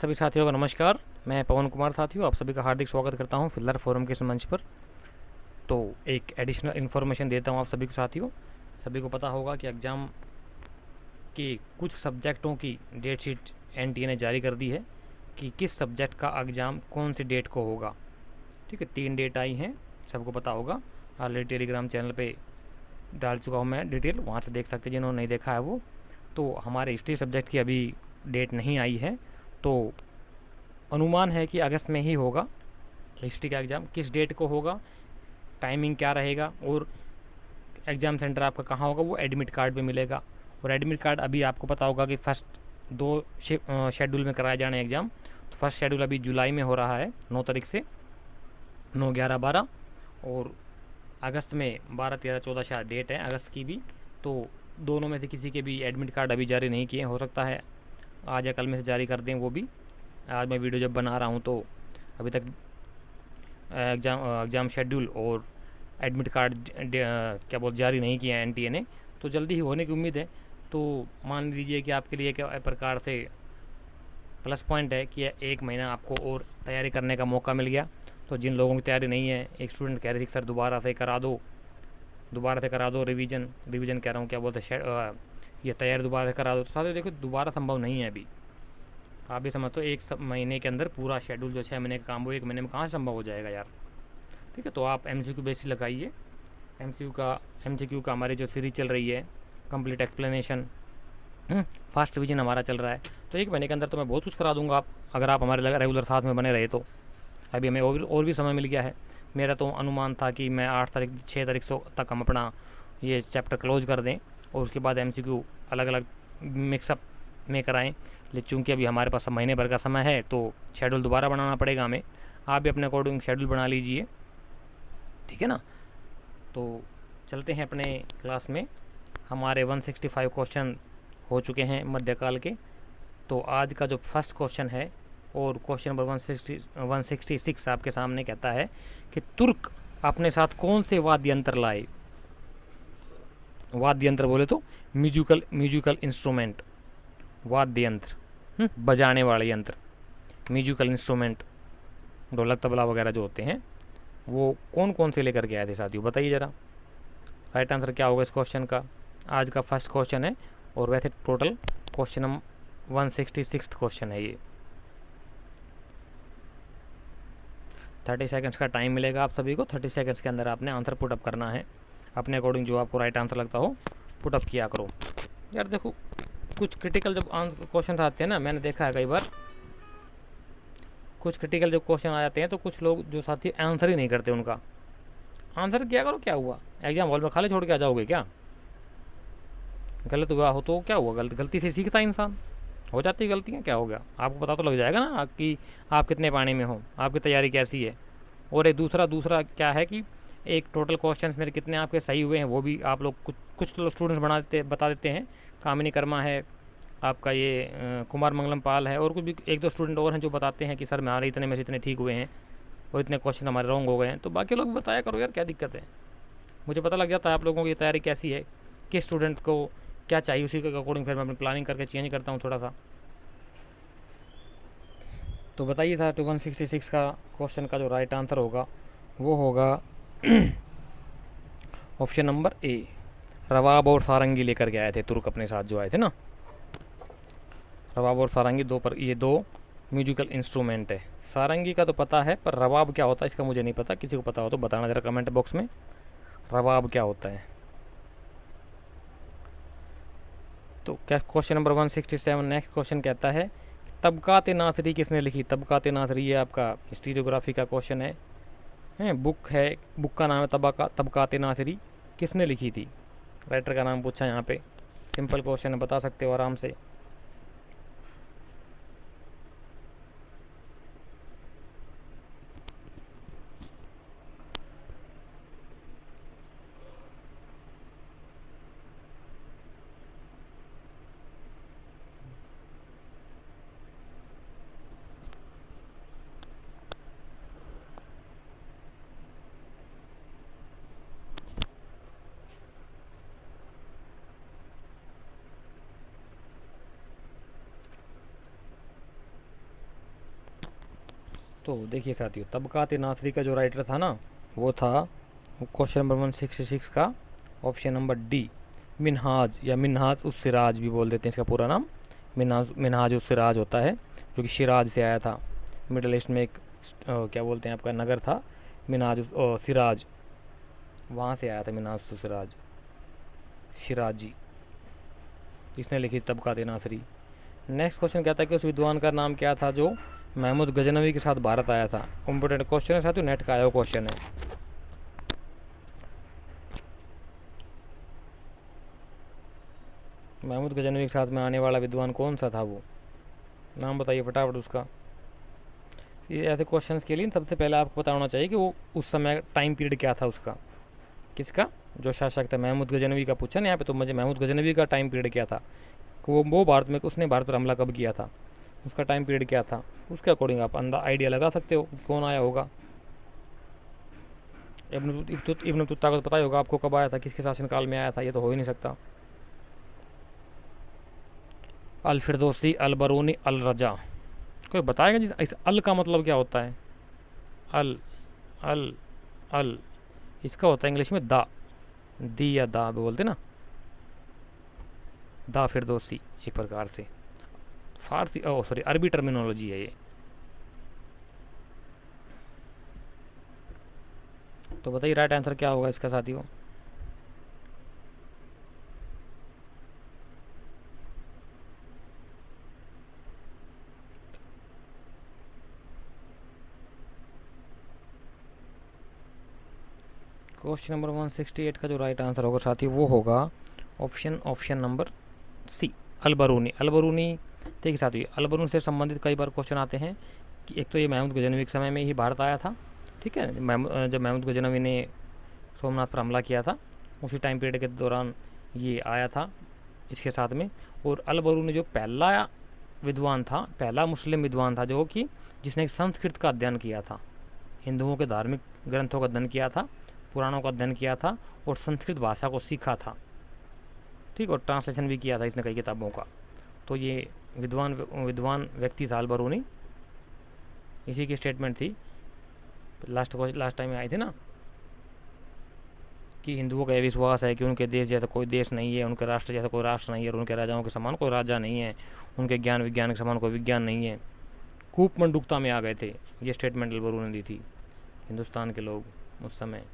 सभी साथियों को नमस्कार। मैं पवन कुमार साथियों, आप सभी का हार्दिक स्वागत करता हूं फिल्लर फोरम के इस मंच पर। तो एक एडिशनल इन्फॉर्मेशन देता हूं आप सभी को साथियों। सभी को पता होगा कि एग्ज़ाम के कुछ सब्जेक्टों की डेट शीट एनटीए ने जारी कर दी है कि किस सब्जेक्ट का एग्ज़ाम कौन सी डेट को होगा। ठीक है, 3 डेट आई हैं, सबको पता होगा। ऑलरेडी टेलीग्राम चैनल पे डाल चुका हूँ मैं डिटेल, वहाँ से देख सकते हैं जिन्होंने नहीं देखा है वो। तो हमारे हिस्ट्री सब्जेक्ट की अभी डेट नहीं आई है, तो अनुमान है कि अगस्त में ही होगा हिस्ट्री का एग्ज़ाम। किस डेट को होगा, टाइमिंग क्या रहेगा और एग्ज़ाम सेंटर आपका कहाँ होगा, वो एडमिट कार्ड पे मिलेगा। और एडमिट कार्ड अभी आपको पता होगा कि फर्स्ट 2 शेड्यूल में कराए जाने एग्ज़ाम। तो फर्स्ट शेड्यूल अभी जुलाई में हो रहा है 9 तारीख से, 9, 11, 12। और अगस्त में 12, 13, 14 शायद डेट है अगस्त की भी। तो दोनों में से किसी के भी एडमिट कार्ड अभी जारी नहीं किए, हो सकता है आज या कल में से जारी कर दें वो भी। आज मैं वीडियो जब बना रहा हूँ तो अभी तक एग्ज़ाम शेड्यूल और एडमिट कार्ड क्या बोल जारी नहीं किया है एनटीए ने, तो जल्दी ही होने की उम्मीद है। तो मान लीजिए कि आपके लिए क्या प्रकार से प्लस पॉइंट है कि 1 महीना आपको और तैयारी करने का मौका मिल गया। तो जिन लोगों की तैयारी नहीं है, एक स्टूडेंट कह रहे थे सर दोबारा से करा दो रिवीजन कह रहा हूँ, क्या बोलते हैं, ये तैयारी दोबारा से करा दो। तो साथियों देखो, दोबारा संभव नहीं है अभी। आप भी समझते हो, 1 महीने के अंदर पूरा शेड्यूल जो 6 महीने का काम वो 1 महीने में कहाँ संभव हो जाएगा यार। ठीक है, तो आप एमसीक्यू बेसिस लगाइए। एमसीक्यू का हमारी जो सीरीज चल रही है, कंप्लीट एक्सप्लेनेशन, फास्ट रिवीजन हमारा चल रहा है। तो 1 महीने के अंदर तो मैं बहुत कुछ करा दूंगा आप, अगर आप हमारे रेगुलर साथ में बने रहे तो। अभी हमें और भी समय मिल गया है। मेरा तो अनुमान था कि मैं 8 तारीख 6 तारीख तक हम अपना ये चैप्टर क्लोज कर दें और उसके बाद एमसीक्यू अलग अलग मिक्सअप में कराएं। लेकिन चूँकि अभी हमारे पास महीने भर का समय है तो शेड्यूल दोबारा बनाना पड़ेगा हमें। आप भी अपने अकॉर्डिंग शेड्यूल बना लीजिए, ठीक है ना। तो चलते हैं अपने क्लास में। हमारे 165 क्वेश्चन हो चुके हैं मध्यकाल के। तो आज का जो फर्स्ट क्वेश्चन है और क्वेश्चन नंबर 166 आपके सामने कहता है कि तुर्क अपने साथ कौन से वाद्य यंत्र लाए। वाद्य यंत्र बोले तो म्यूजिकल इंस्ट्रूमेंट, वाद्य यंत्र, बजाने वाले यंत्र, म्यूजिकल इंस्ट्रूमेंट, ढोलक तबला वगैरह जो होते हैं, वो कौन कौन से लेकर के आए थे साथियों, बताइए ज़रा। राइट आंसर क्या होगा इस क्वेश्चन का। आज का फर्स्ट क्वेश्चन है और वैसे टोटल क्वेश्चन नंबर 166 क्वेश्चन है ये। 30 सेकंड्स का टाइम मिलेगा आप सभी को। 30 सेकंड्स के अंदर आपने आंसर पुटअप करना है अपने अकॉर्डिंग, जो आपको राइट आंसर लगता हो पुटअप किया करो। यार देखो, कुछ क्रिटिकल जब क्वेश्चन आते हैं ना, मैंने देखा है कई बार, कुछ क्रिटिकल जब क्वेश्चन आ जाते हैं तो कुछ लोग जो साथी आंसर ही नहीं करते उनका। आंसर किया करो, क्या हुआ, एग्जाम हॉल में खाली छोड़ के आ जाओगे क्या। गलत हुआ हो तो क्या हुआ, गलती से सीखता है इंसान, हो जाती है गलतियाँ, क्या हो गया, आपको पता तो लग जाएगा ना कि आप कितने पानी में हो, आपकी तैयारी कैसी है। और एक दूसरा क्या है कि एक टोटल क्वेश्चंस मेरे कितने आपके सही हुए हैं वो भी आप लोग कुछ तो स्टूडेंट्स बता देते हैं। कामिनी कर्मा है आपका, ये कुमार मंगलम पाल है, और कुछ भी 1-2 स्टूडेंट और हैं जो बताते हैं कि सर हमारे इतने में से इतने ठीक हुए हैं और इतने क्वेश्चन हमारे रॉन्ग हो गए हैं। तो बाकी लोग भी बताया करो यार, क्या दिक्कत है। मुझे पता लग जाता है आप लोगों की तैयारी कैसी है, किस स्टूडेंट को क्या चाहिए, उसी के अकॉर्डिंग फिर मैं अपनी प्लानिंग करके चेंज करता हूँ थोड़ा सा। तो बताइए था 166 का क्वेश्चन का जो राइट आंसर होगा वो होगा ऑप्शन नंबर ए, रवाब और सारंगी लेकर के आए थे तुर्क अपने साथ जो आए थे ना। रवाब और सारंगी ये दो म्यूजिकल इंस्ट्रूमेंट है। सारंगी का तो पता है, पर रवाब क्या होता है इसका मुझे नहीं पता। किसी को पता हो तो बताना ज़रा कमेंट बॉक्स में, रवाब क्या होता है। तो क्या क्वेश्चन नंबर 167 नेक्स्ट क्वेश्चन कहता है, तबकात नासरी किसने लिखी। तबकात नासरी ये आपका हिस्टोरियोग्राफी का क्वेश्चन है, बुक का नाम है तबकात नासरी, किसने लिखी थी। राइटर का नाम पूछा यहाँ पे, सिंपल क्वेश्चन है, बता सकते हो आराम से। तो देखिए साथियों, तबकात नासरी का जो राइटर था ना, वो था क्वेश्चन नंबर 166 का ऑप्शन नंबर डी, मिनहाज या मिनहाज उस सिराज भी बोल देते हैं इसका पूरा नाम। मिनहाज उस सिराज होता है, जो कि शिराज से आया था। मिडल ईस्ट में एक क्या बोलते हैं आपका नगर था, मिनहाज सिराज, वहाँ से आया था मिनहाज उस सिराज शिराजी। इसने लिखी तबकात नासरी। नेक्स्ट क्वेश्चन कहता है कि उस विद्वान का नाम क्या था जो महमूद गजनवी के साथ भारत आया था। इम्पोर्टेंट क्वेश्चन है साथियों, नेट का आया क्वेश्चन है। महमूद गजनवी के साथ में आने वाला विद्वान कौन सा था, वो नाम बताइए फटाफट उसका। ये ऐसे क्वेश्चंस के लिए सबसे पहले आपको पता होना चाहिए कि वो उस समय टाइम पीरियड क्या था उसका, किसका, जो शासक था। महमूद गजनवी का पूछा ना यहाँ पे, तो मुझे महमूद गजनवी का टाइम पीरियड क्या था, वो भारत में, उसने भारत पर हमला कब किया था, उसका टाइम पीरियड क्या था, उसके अकॉर्डिंग आप आइडिया लगा सकते हो कौन आया होगा। इब्न तुत्ता को पता ही होगा आपको कब आया था, किसके शासनकाल में आया था, ये तो हो ही नहीं सकता। अल फिरदौसी, अल बरूनी, अल रजा, कोई बताएगा जी इस अल का मतलब क्या होता है। अल अल अल इसका होता है इंग्लिश में दा, दी या दा बोलते ना, दा फिरदौसी एक प्रकार से फारसी सॉरी अरबी टर्मिनोलॉजी है ये। तो बताइए राइट आंसर क्या होगा इसका साथियों। क्वेश्चन नंबर 168 का जो राइट आंसर होगा साथियों, वो होगा option number C, Alberuni. Alberuni देखिए साथियों, अलबरूनी से संबंधित कई बार क्वेश्चन आते हैं कि एक तो ये महमूद गजनवी के समय में ही भारत आया था, ठीक है, जब महमूद गजनवी ने सोमनाथ पर हमला किया था, उसी टाइम पीरियड के दौरान ये आया था इसके साथ में। और अलबरूनी जो पहला विद्वान था, पहला मुस्लिम विद्वान था जो कि जिसने संस्कृत का अध्ययन किया था, हिंदुओं के धार्मिक ग्रंथों का अध्ययन किया था, पुराणों का अध्ययन किया था और संस्कृत भाषा को सीखा था, ठीक, और ट्रांसलेशन भी किया था इसने कई किताबों का। तो ये विद्वान व्यक्ति था अलबरूनी। इसी की स्टेटमेंट थी लास्ट टाइम आई थी ना, कि हिंदुओं का यह विश्वास है कि उनके देश जैसा कोई देश नहीं है, उनके राष्ट्र जैसा कोई राष्ट्र नहीं है, और उनके राजाओं के समान कोई राजा नहीं है, उनके ज्ञान विज्ञान के समान कोई विज्ञान नहीं है। कूपमंडूकता में आ गए थे, ये स्टेटमेंट अलबरूनी ने दी थी। हिंदुस्तान के लोग उस समय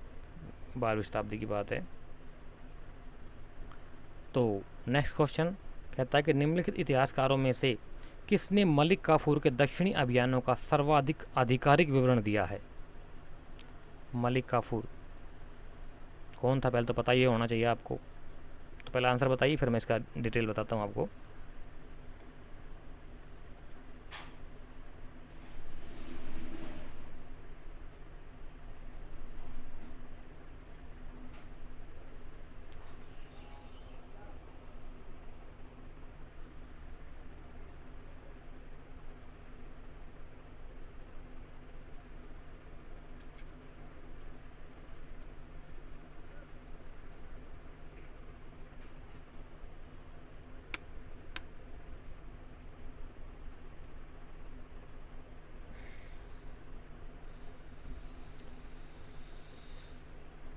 12वीं शताब्दी की बात है। तो नेक्स्ट क्वेश्चन कहता है कि निम्नलिखित इतिहासकारों में से किसने मलिक काफूर के दक्षिणी अभियानों का सर्वाधिक आधिकारिक विवरण दिया है। मलिक काफूर कौन था, पहले तो पता ये होना चाहिए आपको। तो पहले आंसर बताइए, फिर मैं इसका डिटेल बताता हूँ आपको।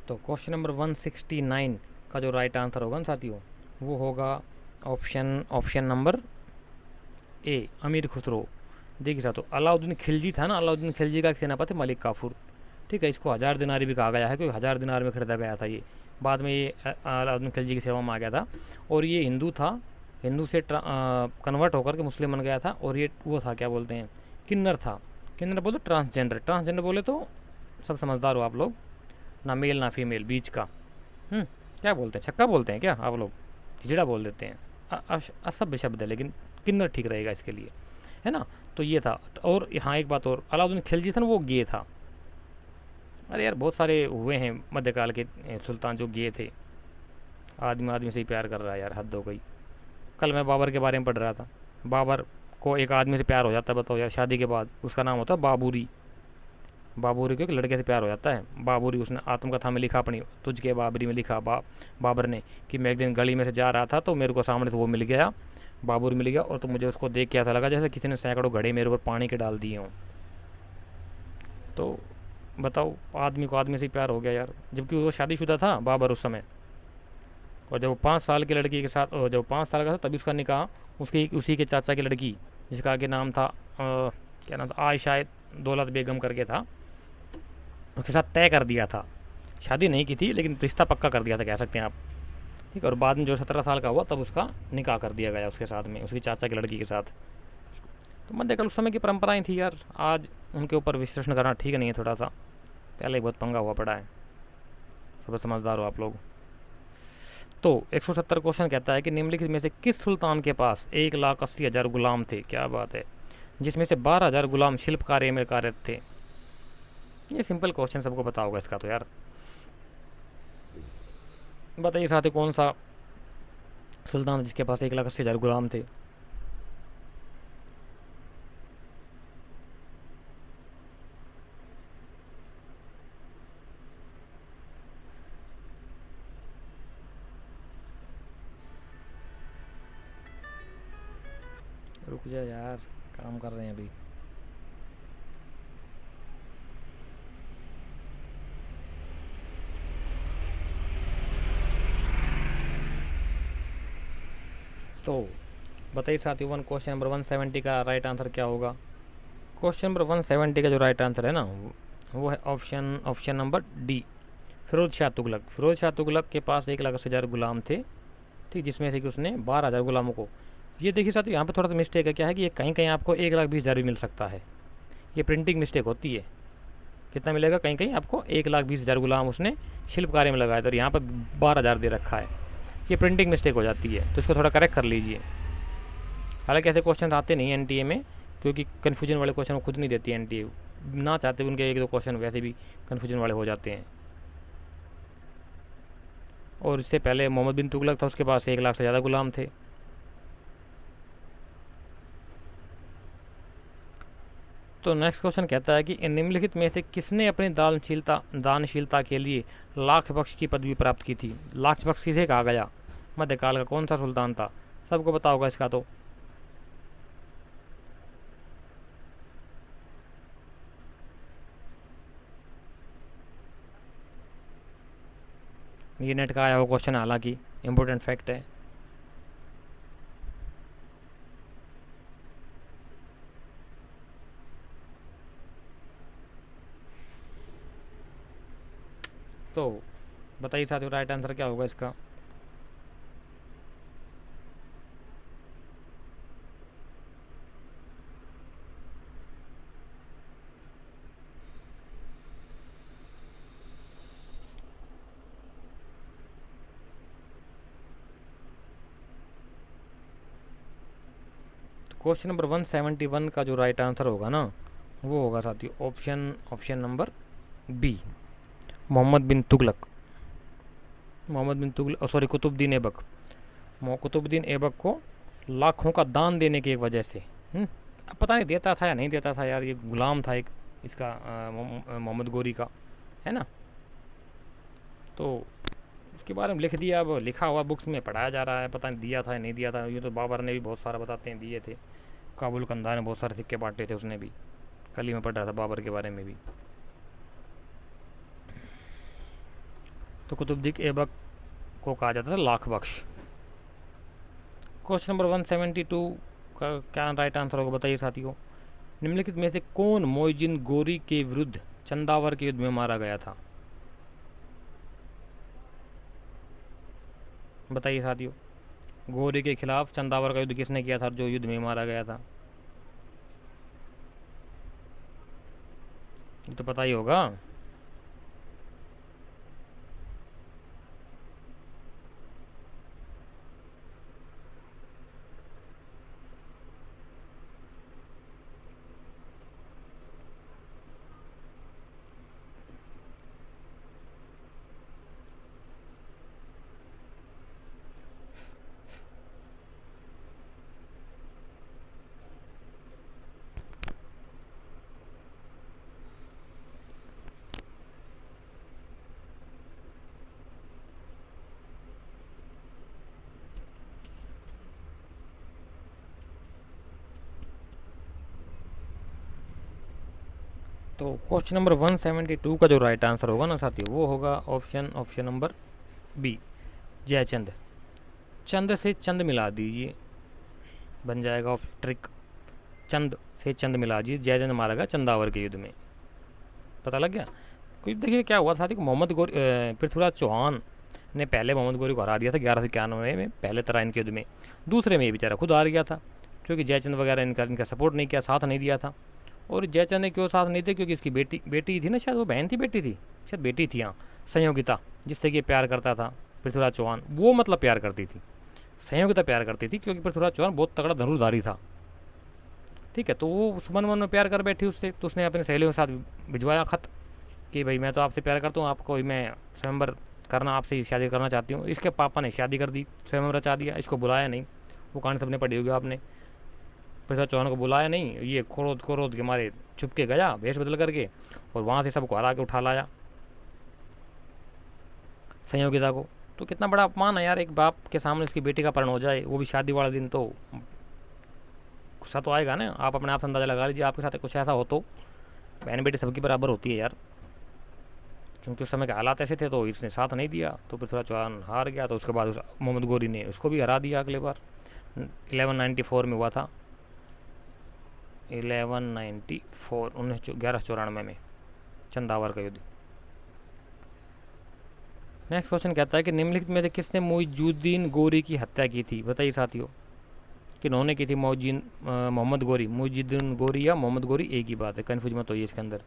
तो क्वेश्चन नंबर 169 का जो राइट आंसर होगा ना साथियों, वो होगा ऑप्शन नंबर ए, अमीर खुसरो। देखिए साथियों, अलाउद्दीन खिलजी था ना, अलाउद्दीन खिलजी का एक सेनापति मलिक काफूर, ठीक है, इसको 1000 दिनारी भी कहा गया है, क्योंकि 1000 दिनार में खरीदा गया था ये। बाद में ये अलाउद्दीन खिलजी की सेवा में आ गया था, और ये हिंदू था, हिंदू से कन्वर्ट होकर के मुस्लिम बन गया था। और ये वो था, क्या बोलते हैं, किन्नर था। किन्नर बोलते ट्रांसजेंडर बोले तो सब समझदार हो आप लोग, ना मेल ना फीमेल, बीच का। क्या बोलते हैं, छक्का बोलते हैं क्या आप लोग, खिचड़ा बोल देते हैं, असभ्य शब्द है, लेकिन किन्नर ठीक रहेगा इसके लिए, है ना। तो ये था। और यहाँ एक बात और, अलाउद्दीन खिलजी था ना, वो गे था। अरे यार बहुत सारे हुए हैं मध्यकाल के सुल्तान जो गे थे। आदमी से ही प्यार कर रहा है यार, हद हो गई। कल मैं बाबर के बारे में पढ़ रहा था, बाबर को एक आदमी से प्यार हो जाता है, बताओ यार, शादी के बाद। उसका नाम होता है बाबूरी। बाबूरी को एक लड़के से प्यार हो जाता है, बाबूरी। उसने आत्मकथा में लिखा अपनी, तुझ के बाबरी में लिखा बाबर ने, कि मैं एक दिन गली में से जा रहा था तो मेरे को सामने से वो मिल गया, बाबूरी मिल गया, और तो मुझे उसको देख के ऐसा लगा जैसे किसी ने सैकड़ों घड़े मेरे ऊपर पानी के डाल दिए हों। तो बताओ, आदमी को आदमी से ही प्यार हो गया यार, जबकि वो शादीशुदा था बाबर उस समय। और जब वो 5 साल की लड़की के साथ, और जब 5 साल का था तभी उसका निकाह उसकी उसी के चाचा की लड़की, जिसका आगे नाम था क्या नाम था, आयशा दौलत बेगम करके था, उसके साथ तय कर दिया था। शादी नहीं की थी लेकिन रिश्ता पक्का कर दिया था, कह सकते हैं आप। ठीक है, और बाद में जो 17 साल का हुआ तब उसका निकाह कर दिया गया उसके साथ में, उसकी चाचा की लड़की के साथ। तो मैं देखा उस समय की परंपराएं थी यार, आज उनके ऊपर विश्लेषण करना ठीक नहीं है थोड़ा सा, पहले ही बहुत पंगा हुआ पड़ा है। सब समझदार हो आप लोग। तो 170 क्वेश्चन कहता है कि निम्नलिखित में से किस सुल्तान के पास 1,80,000 गुलाम थे, क्या बात है, जिसमें से 12,000 गुलाम शिल्प कार्य में कार्यरत थे। ये सिंपल क्वेश्चन, सबको पता होगा इसका तो यार। बताइए साथी, कौन सा सुल्तान जिसके पास 1,80,000 गुलाम थे। रुक जा यार, काम कर रहे हैं अभी। तो बताइए साथियों, क्वेश्चन नंबर 170 का राइट आंसर क्या होगा। क्वेश्चन नंबर 170 का जो राइट आंसर है ना, वो है option option number D, Firoz Shah Tughlaq. Firoz Shah Tughlaq के पास 1,80,000 गुलाम थे, ठीक, जिसमें से कि उसने 12,000 गुलामों को, ये देखिए साथियों यहाँ पे थोड़ा सा मिस्टेक है, क्या है कि ये कहीं कहीं आपको 1,20,000 भी मिल सकता है, ये प्रिंटिंग मिस्टेक होती है। कितना मिलेगा, कहीं कहीं आपको 1,20,000 गुलाम उसने शिल्प कार्य में लगाया था, और यहाँ पर 12,000 दे रखा है, ये प्रिंटिंग मिस्टेक हो जाती है, तो इसको थोड़ा करेक्ट कर लीजिए। हालांकि ऐसे क्वेश्चन आते नहीं एनटीए में, क्योंकि कन्फ्यूजन वाले क्वेश्चन वो खुद नहीं देती एनटीए, ना चाहते उनके 1-2 क्वेश्चन वैसे भी कन्फ्यूजन वाले हो जाते हैं। और इससे पहले मोहम्मद बिन तुगलक था, उसके पास 1,00,000 से ज़्यादा गुलाम थे। तो नेक्स्ट क्वेश्चन कहता है कि निम्नलिखित में से किसने अपनी दानशीलता के लिए लाख बख्श की पदवी प्राप्त की थी। लाख बख्श किसे कहा गया, मध्यकाल का कौन सा सुल्तान था, सबको पता होगा इसका तो। ये नेट का आया हुआ क्वेश्चन, हालांकि इंपॉर्टेंट फैक्ट है। तो बताइए साथियों, राइट आंसर क्या होगा इसका। क्वेश्चन नंबर 171 का जो राइट आंसर होगा ना, वो होगा साथियों option option number B, Mohammad bin Tughlaq. Mohammad bin Tughlaq, sorry, Qutbuddin Aibak. Qutbuddin Aibak को लाखों का दान देने की वजह से, अब पता नहीं देता था या नहीं देता था यार, ये गुलाम था एक इसका, मोहम्मद गोरी का, है ना। तो उसके बारे में लिख दिया, अब लिखा हुआ बुक्स में पढ़ाया जा रहा है, पता नहीं दिया था या नहीं दिया था। ये तो बाबर ने भी बहुत सारा बताते हैं दिए थे, काबुल कंधा ने बहुत सारे सिक्के बांटे थे उसने भी, कल ही में पढ़ रहा था बाबर के बारे में भी। तो कुतुबुद्दीन ऐबक को कहा जाता था लाख बख्श। क्वेश्चन नंबर 172 का क्या राइट आंसर होगा, बताइए साथियों। निम्नलिखित में से कौन मोइजिन गोरी के विरुद्ध चंदावर के युद्ध में मारा गया था, बताइए साथियों। गोरी के खिलाफ चंदावर का युद्ध किसने किया था, जो युद्ध में मारा गया था, ये तो पता ही होगा। तो क्वेश्चन नंबर 172 का जो राइट आंसर होगा ना साथियों, वो होगा ऑप्शन नंबर बी, जयचंद। चंद से चंद मिला दीजिए, बन जाएगा ट्रिक। चंद से चंद मिला दीजिए, जयचंद मारा गया चंदावर के युद्ध में। पता लग गया। क्योंकि देखिए क्या हुआ था कि पृथ्वीराज चौहान ने पहले मोहम्मद गौरी को हरा दिया था 1191 में, पहले तराइन के युद्ध में। दूसरे में ये बेचारा खुद हार गया था, क्योंकि जयचंद वगैरह इनका सपोर्ट नहीं किया, साथ नहीं दिया था। और जयचंद ने क्यों साथ नहीं दिया? क्योंकि इसकी बेटी थी ना, शायद वो बहन थी, बेटी थी, शायद बेटी थी, हाँ, संयोगिता, जिससे कि प्यार करता था पृथ्वीराज चौहान। वो मतलब प्यार करती थी, संयोगिता प्यार करती थी, क्योंकि पृथ्वीराज चौहान बहुत तगड़ा धनुर्धारी था। ठीक है, तो वो उस मन में प्यार कर बैठी उससे, तो उसने अपने सहेलियों के साथ भिजवाया खत कि भाई मैं तो आपसे प्यार करता हूँ, आपको मैं स्वयंवर करना, आपसे ही शादी करना चाहती हूँ। इसके पापा ने शादी कर दी, स्वयंवर रचा दिया, इसको बुलाया नहीं। वो कहानी सबने पढ़ी होगी आपने। पृथ्वीराज चौहान को बुलाया नहीं, ये क्रोध के मारे छुप के गया वेश बदल करके, और वहाँ से सबको हरा के उठा लाया संयोगिता को। तो कितना बड़ा अपमान है यार, एक बाप के सामने उसकी बेटी का परण हो जाए, वो भी शादी वाला दिन। तो गुस्सा तो आएगा ना। आप अपने आप से अंदाज़ा लगा लीजिए, आपके साथ कुछ ऐसा हो तो। बहन बेटी सबकी बराबर होती है यार, क्योंकि उस समय के हालात ऐसे थे, तो इसने साथ नहीं दिया, तो पृथ्वीराज चौहान हार गया। तो उसके बाद मोहम्मद गौरी ने उसको भी हरा दिया अगले बार। 1194 में हुआ था, 1194 1194 में चंदावर का युद्ध। नेक्स्ट क्वेश्चन कहता है कि निम्नलिखित में से किसने मुइजुद्दीन गोरी की हत्या की थी? बताइए साथियों, किन्होंने की थी मोहम्मद गौरी, मुइजुद्दीन गोरी या मोहम्मद गौरी एक ही बात है, कन्फ्यूज मत होइए इसके अंदर।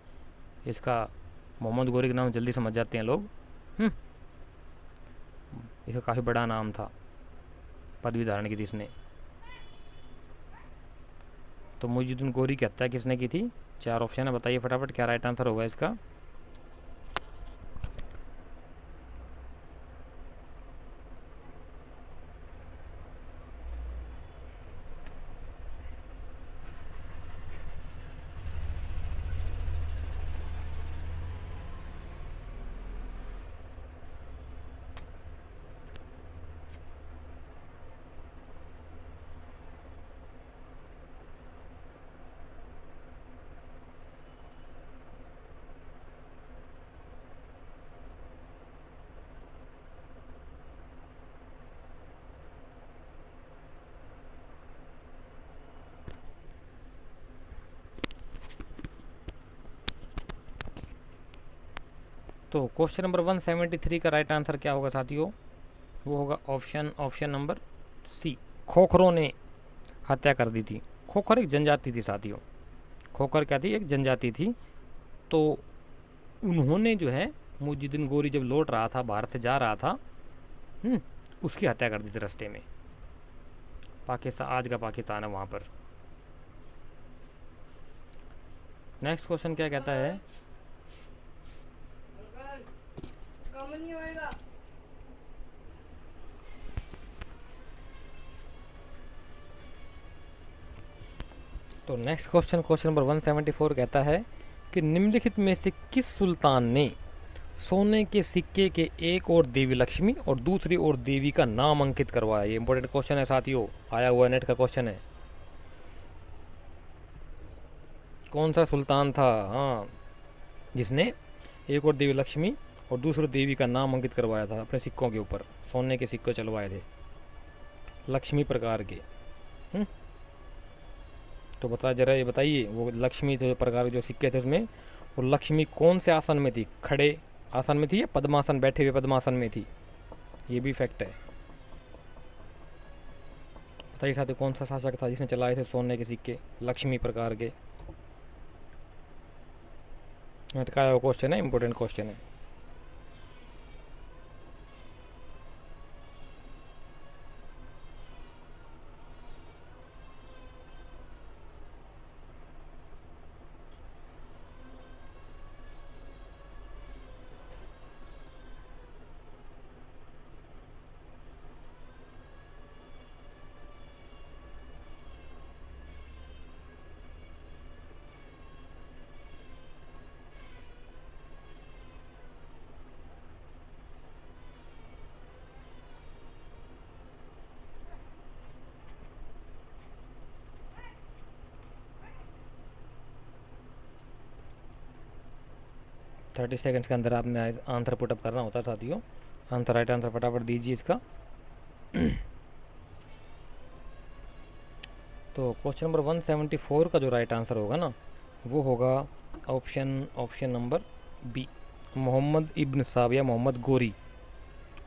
इसका मोहम्मद गौरी का नाम जल्दी समझ जाते हैं लोग। इसका काफ़ी बड़ा नाम था, पदवी धारण की थी इसने। तो मुइजुद्दीन गोरी की हत्या किसने की थी? 4 ऑप्शन है, बताइए फटाफट क्या राइट आंसर होगा इसका। तो क्वेश्चन नंबर 173 का राइट आंसर क्या होगा साथियों? वो होगा ऑप्शन नंबर सी, खोखरों ने हत्या कर दी थी। खोखर एक जनजाति थी साथियों। खोखर क्या थी? एक जनजाति थी। तो उन्होंने जो है मुइजुद्दीन गोरी जब लौट रहा था, भारत से जा रहा था, उसकी हत्या कर दी थी रास्ते में। पाकिस्तान, आज का पाकिस्तान है वहाँ पर। नेक्स्ट क्वेश्चन क्या कहता है? तो नेक्स्ट क्वेश्चन नंबर 174 कहता है कि निम्नलिखित में से किस सुल्तान ने सोने के सिक्के के एक और देवी लक्ष्मी और दूसरी ओर देवी का नाम अंकित करवाया? ये इंपॉर्टेंट क्वेश्चन है साथियों, आया हुआ नेट का क्वेश्चन है। कौन सा सुल्तान था, हाँ, जिसने एक और देवी लक्ष्मी और दूसरी देवी का नाम अंकित करवाया था अपने सिक्कों के ऊपर? सोने के सिक्के चलवाए थे लक्ष्मी प्रकार के। तो बता जरा, ये बताइए, वो लक्ष्मी थे प्रकार के जो सिक्के थे उसमें, वो लक्ष्मी कौन से आसन में थी? खड़े आसन में थी या पद्मासन, बैठे हुए पद्मासन में थी? ये भी फैक्ट है। बताइए साथियों, कौन सा शासक था जिसने चलाए थे सोने के सिक्के लक्ष्मी प्रकार के? अटका हुआ क्वेश्चन है, इंपॉर्टेंट क्वेश्चन है। 30 सेकंड्स के अंदर आपने आंसर पुटअप करना होता है साथियों। आंसर, राइट आंसर फटाफट दीजिए इसका। तो क्वेश्चन नंबर 174 का जो राइट आंसर होगा ना, वो होगा ऑप्शन नंबर बी, मोहम्मद इब्न साब या मोहम्मद गोरी।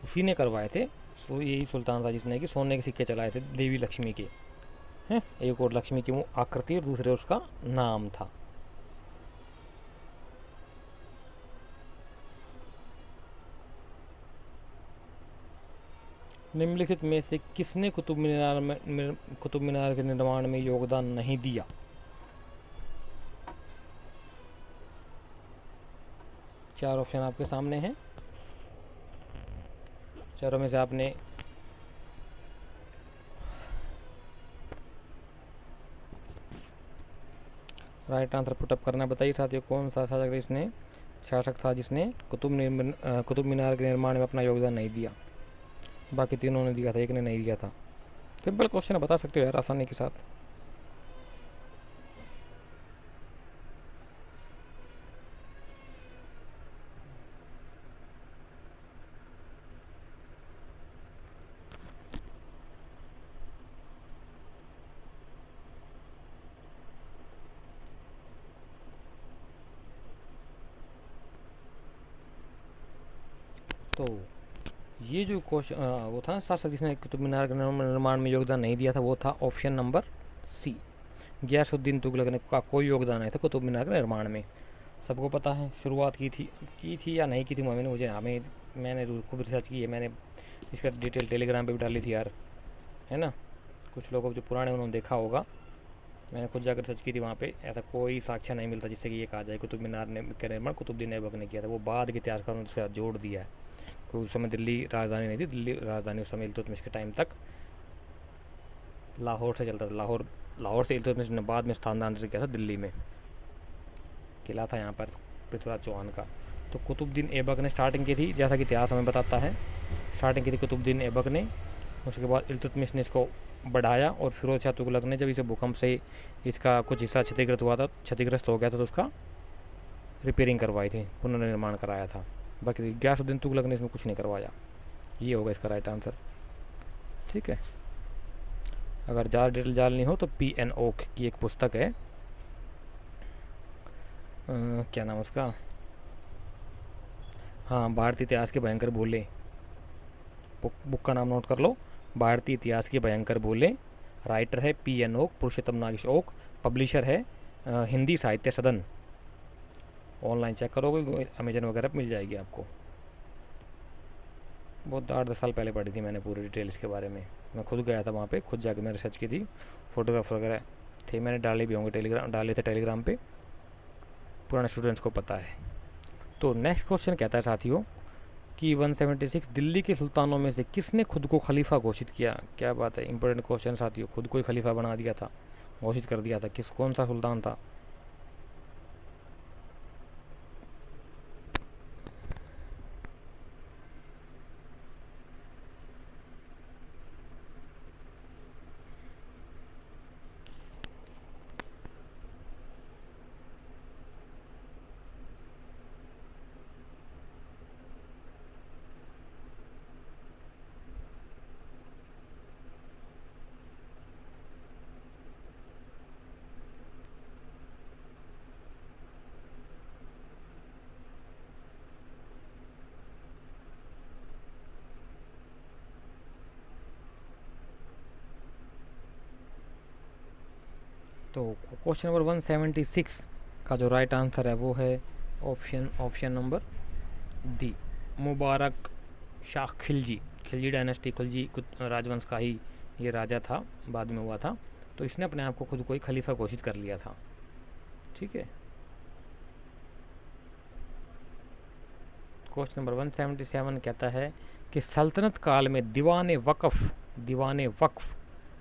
उसी ने करवाए थे। तो यही सुल्तान था जिसने कि सोने के सिक्के चलाए थे देवी लक्ष्मी के। हैं, एक और लक्ष्मी की वो आकृति और दूसरे उसका नाम था। निम्नलिखित में से किसने कुतुब मीनार के निर्माण में योगदान नहीं दिया? चार ऑप्शन आपके सामने हैं। चारों में से आपने राइट आंसर पुटअप करना। बताइए साथियों, कौन सा शासक था जिसने कुतुब मीनार के निर्माण में अपना योगदान नहीं दिया? बाकी तीनों ने दिया था, एक ने नहीं दिया था। सिंपल क्वेश्चन है, बता सकते हो यार आसानी के साथ। तो ये जो क्वेश्चन वो था शासक जिसने कुतुब मीनार के निर्माण में योगदान नहीं दिया था, वो था option number C, Ghiyasuddin Tughlaq ने का कोई योगदान नहीं था कुतुब मीनार के निर्माण में। सबको पता है शुरुआत की थी या नहीं की थी मैंने खूब रिसर्च की है। मैंने इसका डिटेल टेलीग्राम पे भी डाली थी यार, है ना। कुछ लोगों जो पुराने उन्होंने देखा होगा। मैंने खुद जाकर रिसर्च की थी वहाँ पे। ऐसा कोई साक्ष्य नहीं मिलता जिससे कि ये कहा जाए कुतुब मीनार ने का निर्माण कुतुबुद्दीन ऐबक ने किया था। वो बाद के इतिहासकारों ने उसके साथ जोड़ दिया है। क्योंकि उस समय दिल्ली राजधानी नहीं थी। दिल्ली राजधानी उस समय इल्तुतमिश के टाइम तक लाहौर से चलता था। लाहौर से इल्तुतमिश ने बाद में स्थानांतरित किया था दिल्ली में। किला था यहाँ पर पृथ्वीराज चौहान का। तो कुतुबुद्दीन ऐबक ने स्टार्टिंग की थी, जैसा कि इतिहास हमें बताता है। स्टार्टिंग की थी कुतुबुद्दीन ऐबक ने। उसके बाद इल्तुतमिश ने इसको बढ़ाया और फिरोज शाह तुगलक ने जब इसे भूकंप से इसका कुछ हिस्सा क्षतिग्रस्त हो गया था, तो उसका रिपेयरिंग करवाई थी, पुनर्निर्माण कराया था। बाकी गयासुद्दीन तुगलक ने इसमें कुछ नहीं करवाया। ये होगा इसका राइट आंसर। ठीक है। अगर ज़्यादा डिटेल जाननी हो तो P.N. ओक की एक पुस्तक है, क्या नाम उसका, हाँ, भारतीय इतिहास के भयंकर भूले। बुक का नाम नोट कर लो, भारतीय इतिहास के भयंकर भूले। राइटर है P.N. ओक, पुरुषोत्तम नागेश ओक। पब्लिशर है हिंदी साहित्य सदन। ऑनलाइन चेक करोगे, अमेजन वगैरह पर मिल जाएगी आपको। बहुत 8-10 साल पहले पढ़ी थी मैंने पूरी डिटेल इसके बारे में। मैं खुद गया था वहाँ पे, खुद जाके मैं रिसर्च की थी। फोटोग्राफ वगैरह थे, मैंने डाले भी होंगे, डाले थे टेलीग्राम पे। पुराने स्टूडेंट्स को पता है। तो नेक्स्ट क्वेश्चन कहता है साथियों कि 176 दिल्ली के सुल्तानों में से किसने खुद को खलीफा घोषित किया? क्या बात है, इंपॉर्टेंट क्वेश्चन साथियों। खुद को ही खलीफा बना दिया था, घोषित कर दिया था। कौन सा सुल्तान था? तो क्वेश्चन नंबर 176 का जो राइट आंसर है वो है option number D, Mubarak Shah Khilji. Khilji dynasty, Khilji राजवंश का ही ये राजा था, बाद में हुआ था। तो इसने अपने आप को खुद को ही खलीफा घोषित कर लिया था। ठीक है। क्वेश्चन नंबर 177 कहता है कि सल्तनत काल में दीवान वक्फ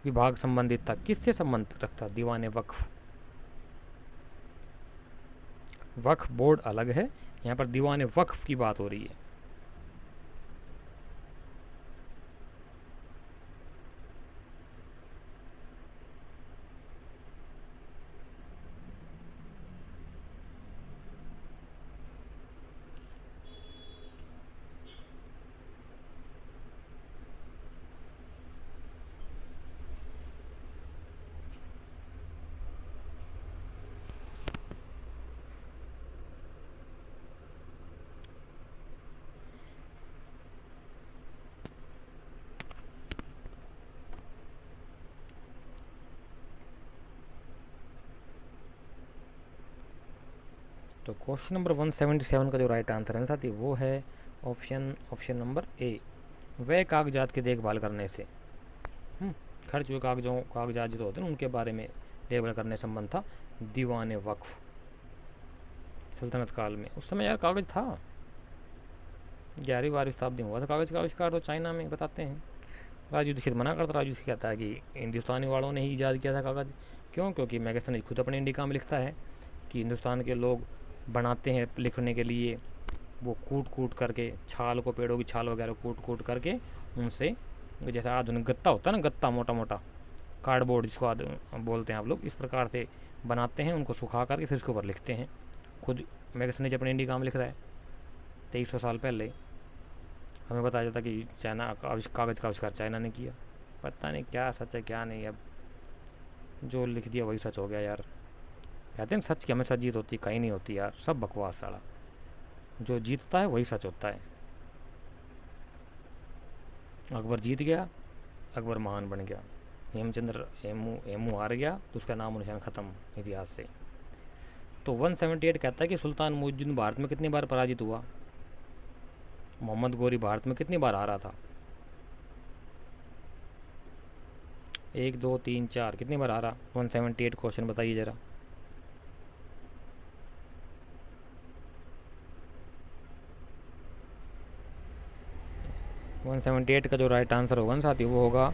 विभाग संबंधित था। किससे संबंध रखता दीवान वक्फ? वक्फ बोर्ड अलग है, यहाँ पर दीवान वक्फ की बात हो रही है। तो क्वेश्चन नंबर 177 का जो राइट आंसर है ना साथी, वो है ऑप्शन नंबर ए, वह कागजात की देखभाल करने से। खर्च हुए कागजात जो होते हैं उनके बारे में देखभाल करने संबंध था दीवान वक्फ सल्तनत काल में। उस समय यार कागज़ था, 11वीं 12वीं शताब्दी में हुआ था कागज़ का आविष्कार, तो चाइना में बताते हैं। राजू दीक्षित मना करता, राजू दीक्षित कहता है कि हिंदुस्तानी वालों ने ही ईजाद किया था कागज़। क्यों? क्योंकि मैगस्थनी खुद अपने इंडिका में लिखता है कि हिंदुस्तान के लोग बनाते हैं लिखने के लिए, वो कूट कूट करके छाल को, पेड़ों की छाल वगैरह कूट कूट करके उनसे, जैसे आधुनिक गत्ता होता है ना, गत्ता मोटा मोटा कार्डबोर्ड जिसको बोलते हैं आप लोग, इस प्रकार से बनाते हैं, उनको सुखा करके फिर उसके ऊपर लिखते हैं। खुद मैगस्थनी अपने इंडिका में लिख रहा है 2300 साल पहले। हमें बताया जाता कि चाइना कागज़ का आविष्कार चाइना ने किया। पता नहीं क्या सच है क्या नहीं, अब जो लिख दिया वही सच हो गया यार। कहते हैं सच की हमेशा जीत होती, कहीं नहीं होती यार, सब बकवास साला। जो जीतता है वही सच होता है। अकबर जीत गया, अकबर महान बन गया। हेमचंद्र हेमू हार गया तो उसका नाम निशान ख़त्म इतिहास से। तो 178 कहता है कि सुल्तान मुइजुद्दीन भारत में कितनी बार पराजित हुआ? मोहम्मद गोरी भारत में कितनी बार हारा था? 1 2 3 4, कितनी बार हारा? 178 क्वेश्चन बताइए ज़रा। वन 178 का जो राइट आंसर होगा ना साथी, वो होगा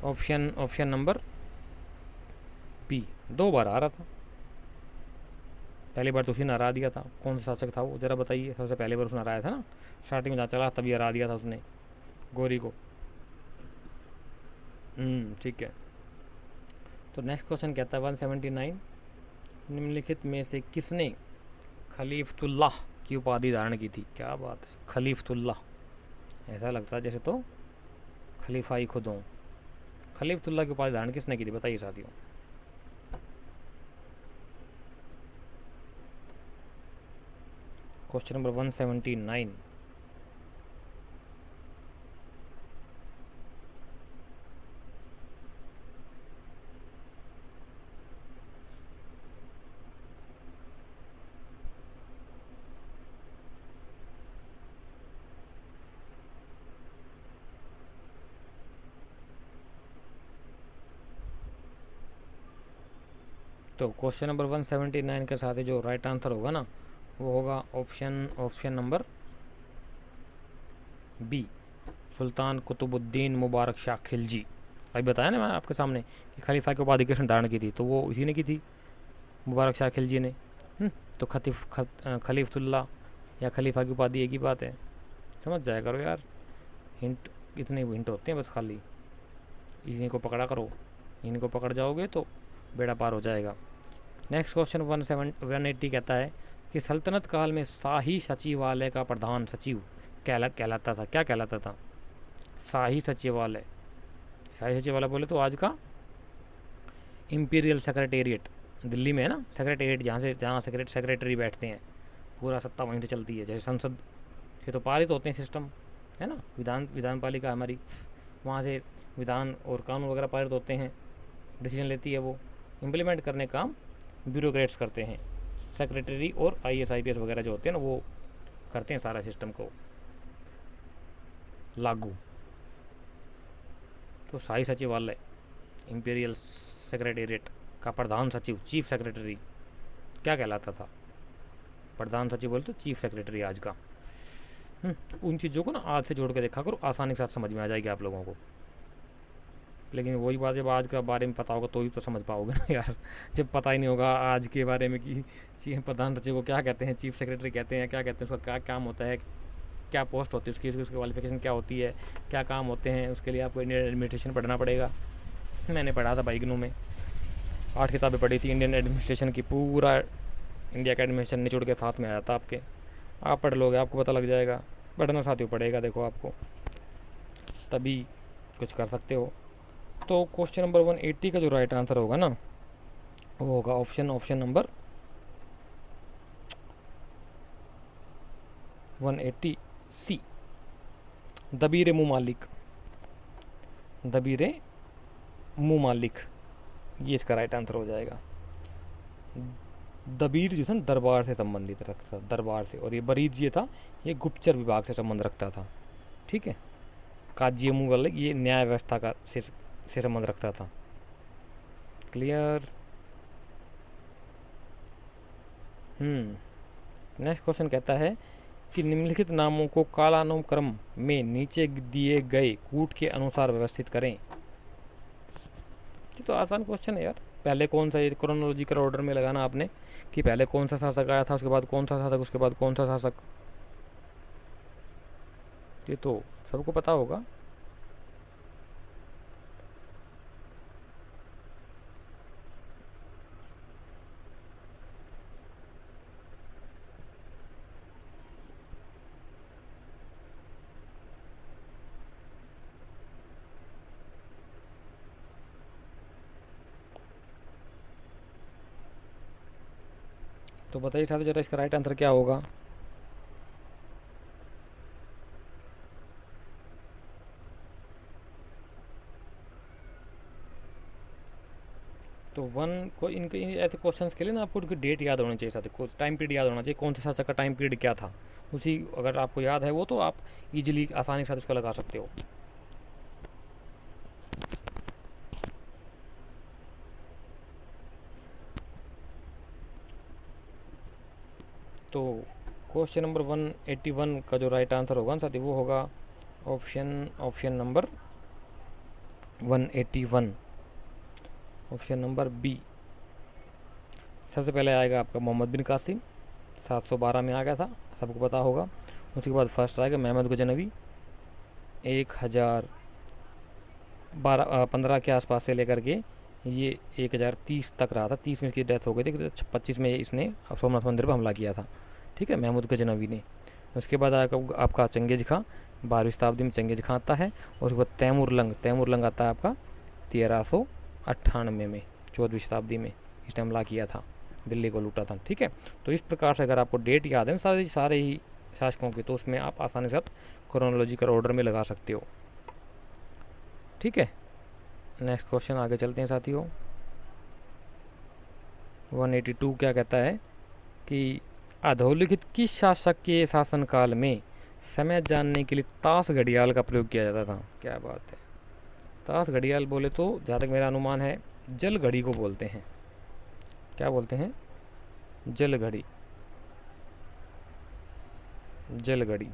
ऑप्शन नंबर बी, 2 बार हारा था। पहली बार तो उसी ने हरा दिया था। कौन सा शासक था वो, ज़रा बताइए। सबसे पहली बार उसने हराया था ना, स्टार्टिंग में जहाँ चला तभी हरा दिया था उसने गोरी को। ठीक है। तो नेक्स्ट क्वेश्चन कहता है 179, निम्नलिखित में से किसने खलीफतुल्लाह की उपाधि धारण की थी? क्या बात है, खलीफतुल्लाह, ऐसा लगता है जैसे तो खलीफा ही खुद हों। खलीफतुल्लाह की उपाधि धारण किसने की थी बताइए साथियों। Question number 179। तो क्वेश्चन नंबर 179 के साथ ही जो राइट आंसर होगा ना, वो होगा ऑप्शन नंबर बी, सुल्तान कुतुबुद्दीन मुबारक शाह खिलजी। अभी बताया ना मैंने आपके सामने कि खलीफा की उपाधि किसने धारण की थी, तो वो इसी ने की थी, मुबारक शाह खिलजी ने। तो खलीफतुल्लाह या खलीफा की उपाधि एक ही बात है, समझ जाया करो यार। हिंट, इतने हिंट होते हैं बस, खाली इन्हीं को पकड़ा करो, इनको पकड़ जाओगे तो बेड़ा पार हो जाएगा। नेक्स्ट क्वेश्चन 180 कहता है कि सल्तनत काल में शाही सचिवालय का प्रधान सचिव कहलाता था, क्या कहलाता था? शाही सचिवालय, शाही सचिवालय बोले तो आज का इम्पीरियल सेक्रेटेरिएट, दिल्ली में है ना सेक्रेटेरिएट, जहाँ सेक्रेटरी बैठते हैं, पूरा सत्ता वहीं से चलती है। जैसे संसद से तो पारित होते हैं सिस्टम, है ना, विधान पालिका हमारी, वहाँ से विधान और कानून वगैरह पारित होते हैं, डिसीजन लेती है वो। इम्प्लीमेंट करने काम ब्यूरोक्रेट्स करते हैं, सेक्रेटरी और IAS IPS वगैरह जो होते हैं ना, वो करते हैं सारा सिस्टम को लागू। तो शाही सचिवालय, इम्पीरियल सेक्रेटेरिएट का प्रधान सचिव, चीफ सेक्रेटरी क्या कहलाता था? प्रधान सचिव बोले तो चीफ सेक्रेटरी आज का। उन चीज़ों को ना आज से जोड़ के देखा करो, आसानी के साथ समझ में आ जाएगी आप लोगों को। लेकिन वही बात, जब आज का बारे में पता होगा तो ही तो समझ पाओगे ना यार। जब पता ही नहीं होगा आज के बारे में कि प्रधान सचिव को क्या कहते हैं, चीफ सेक्रेटरी कहते हैं, क्या कहते हैं, उसका क्या काम होता है, क्या पोस्ट होती है उसकी क्वालिफिकेशन क्या होती है, क्या काम होते हैं, उसके लिए आपको इंडियन एडमिनिस्ट्रेशन पढ़ना पड़ेगा। मैंने पढ़ा था भाई इग्नू में, 8 किताबें पढ़ी थी इंडियन एडमिनिस्ट्रेशन की, पूरा इंडिया का एडमिनिस्ट्रेशन निचोड़ के साथ में आया था आपके। आप पढ़ लोगे आपको पता लग जाएगा, पढ़ना साथियों पड़ेगा, देखो आपको तभी कुछ कर सकते हो। तो क्वेश्चन नंबर 180 का जो राइट आंसर होगा ना, वो होगा ऑप्शन नंबर 180 सी, दबीर मुमालिक, दबीर मुमालिक, ये इसका राइट आंसर हो जाएगा। दबीर जो था ना दरबार से संबंधित रखता था, दरबार से, और ये बरीद ये था, ये गुप्तचर विभाग से संबंध रखता था। ठीक है, काजी मुगल ये न्याय व्यवस्था का से संबंध रखता था। क्लियर। नेक्स्ट क्वेश्चन कहता है कि निम्नलिखित नामों को कालानुक्रम में नीचे दिए गए कूट के अनुसार व्यवस्थित करें। ये तो आसान क्वेश्चन है यार। पहले कौन सा, ये क्रोनोलॉजिकल ऑर्डर में लगाना आपने कि पहले कौन सा शासक आया था, उसके बाद कौन सा शासक, उसके बाद कौन सा शासक। ये तो सबको पता होगा। तो बताइए साथी जरा इसका राइट आंसर क्या होगा। तो वन को इनके ऐसे क्वेश्चंस के लिए ना आपको उनकी डेट याद होनी चाहिए, साथ टाइम पीरियड याद होना चाहिए, कौन से शासक का टाइम पीरियड क्या था। उसी अगर आपको याद है वो, तो आप इजीली आसानी के साथ उसको लगा सकते हो। तो क्वेश्चन नंबर 181 का जो राइट आंसर होगा ना साथी, वो होगा option number 181, option number B. सबसे पहले आएगा आपका मोहम्मद बिन कासिम, 712 में आ गया था, सबको पता होगा। उसके बाद फर्स्ट आएगा महमूद गजनवी, 1015 के आसपास से लेकर के ये 1030 तक रहा था। 30 में इसकी डेथ हो गई थी, 25 में इसने सोमनाथ मंदिर पर हमला किया था। ठीक है, महमूद गजनवी ने। उसके बाद आएगा आपका चंगेज खां, 12वीं शताब्दी में चंगेज खां आता है। और उसके बाद तैमूर लंग आता है आपका 1398 में, 14वीं शताब्दी में इसने हमला किया था, दिल्ली को लूटा था। ठीक है, तो इस प्रकार से अगर आपको डेट याद है सारे ही शासकों की, तो उसमें आप आसानी से क्रोनोलॉजिकल ऑर्डर में लगा सकते हो। ठीक है, नेक्स्ट क्वेश्चन आगे चलते हैं साथियों। 182 क्या कहता है कि अधोलिखित किस शासक के शासनकाल में समय जानने के लिए ताश घड़ियाल का प्रयोग किया जाता था। क्या बात है, ताश घड़ियाल बोले तो जहाँ तक मेरा अनुमान है जल घड़ी को बोलते हैं। क्या बोलते हैं, जल घड़ी, जल घड़ी।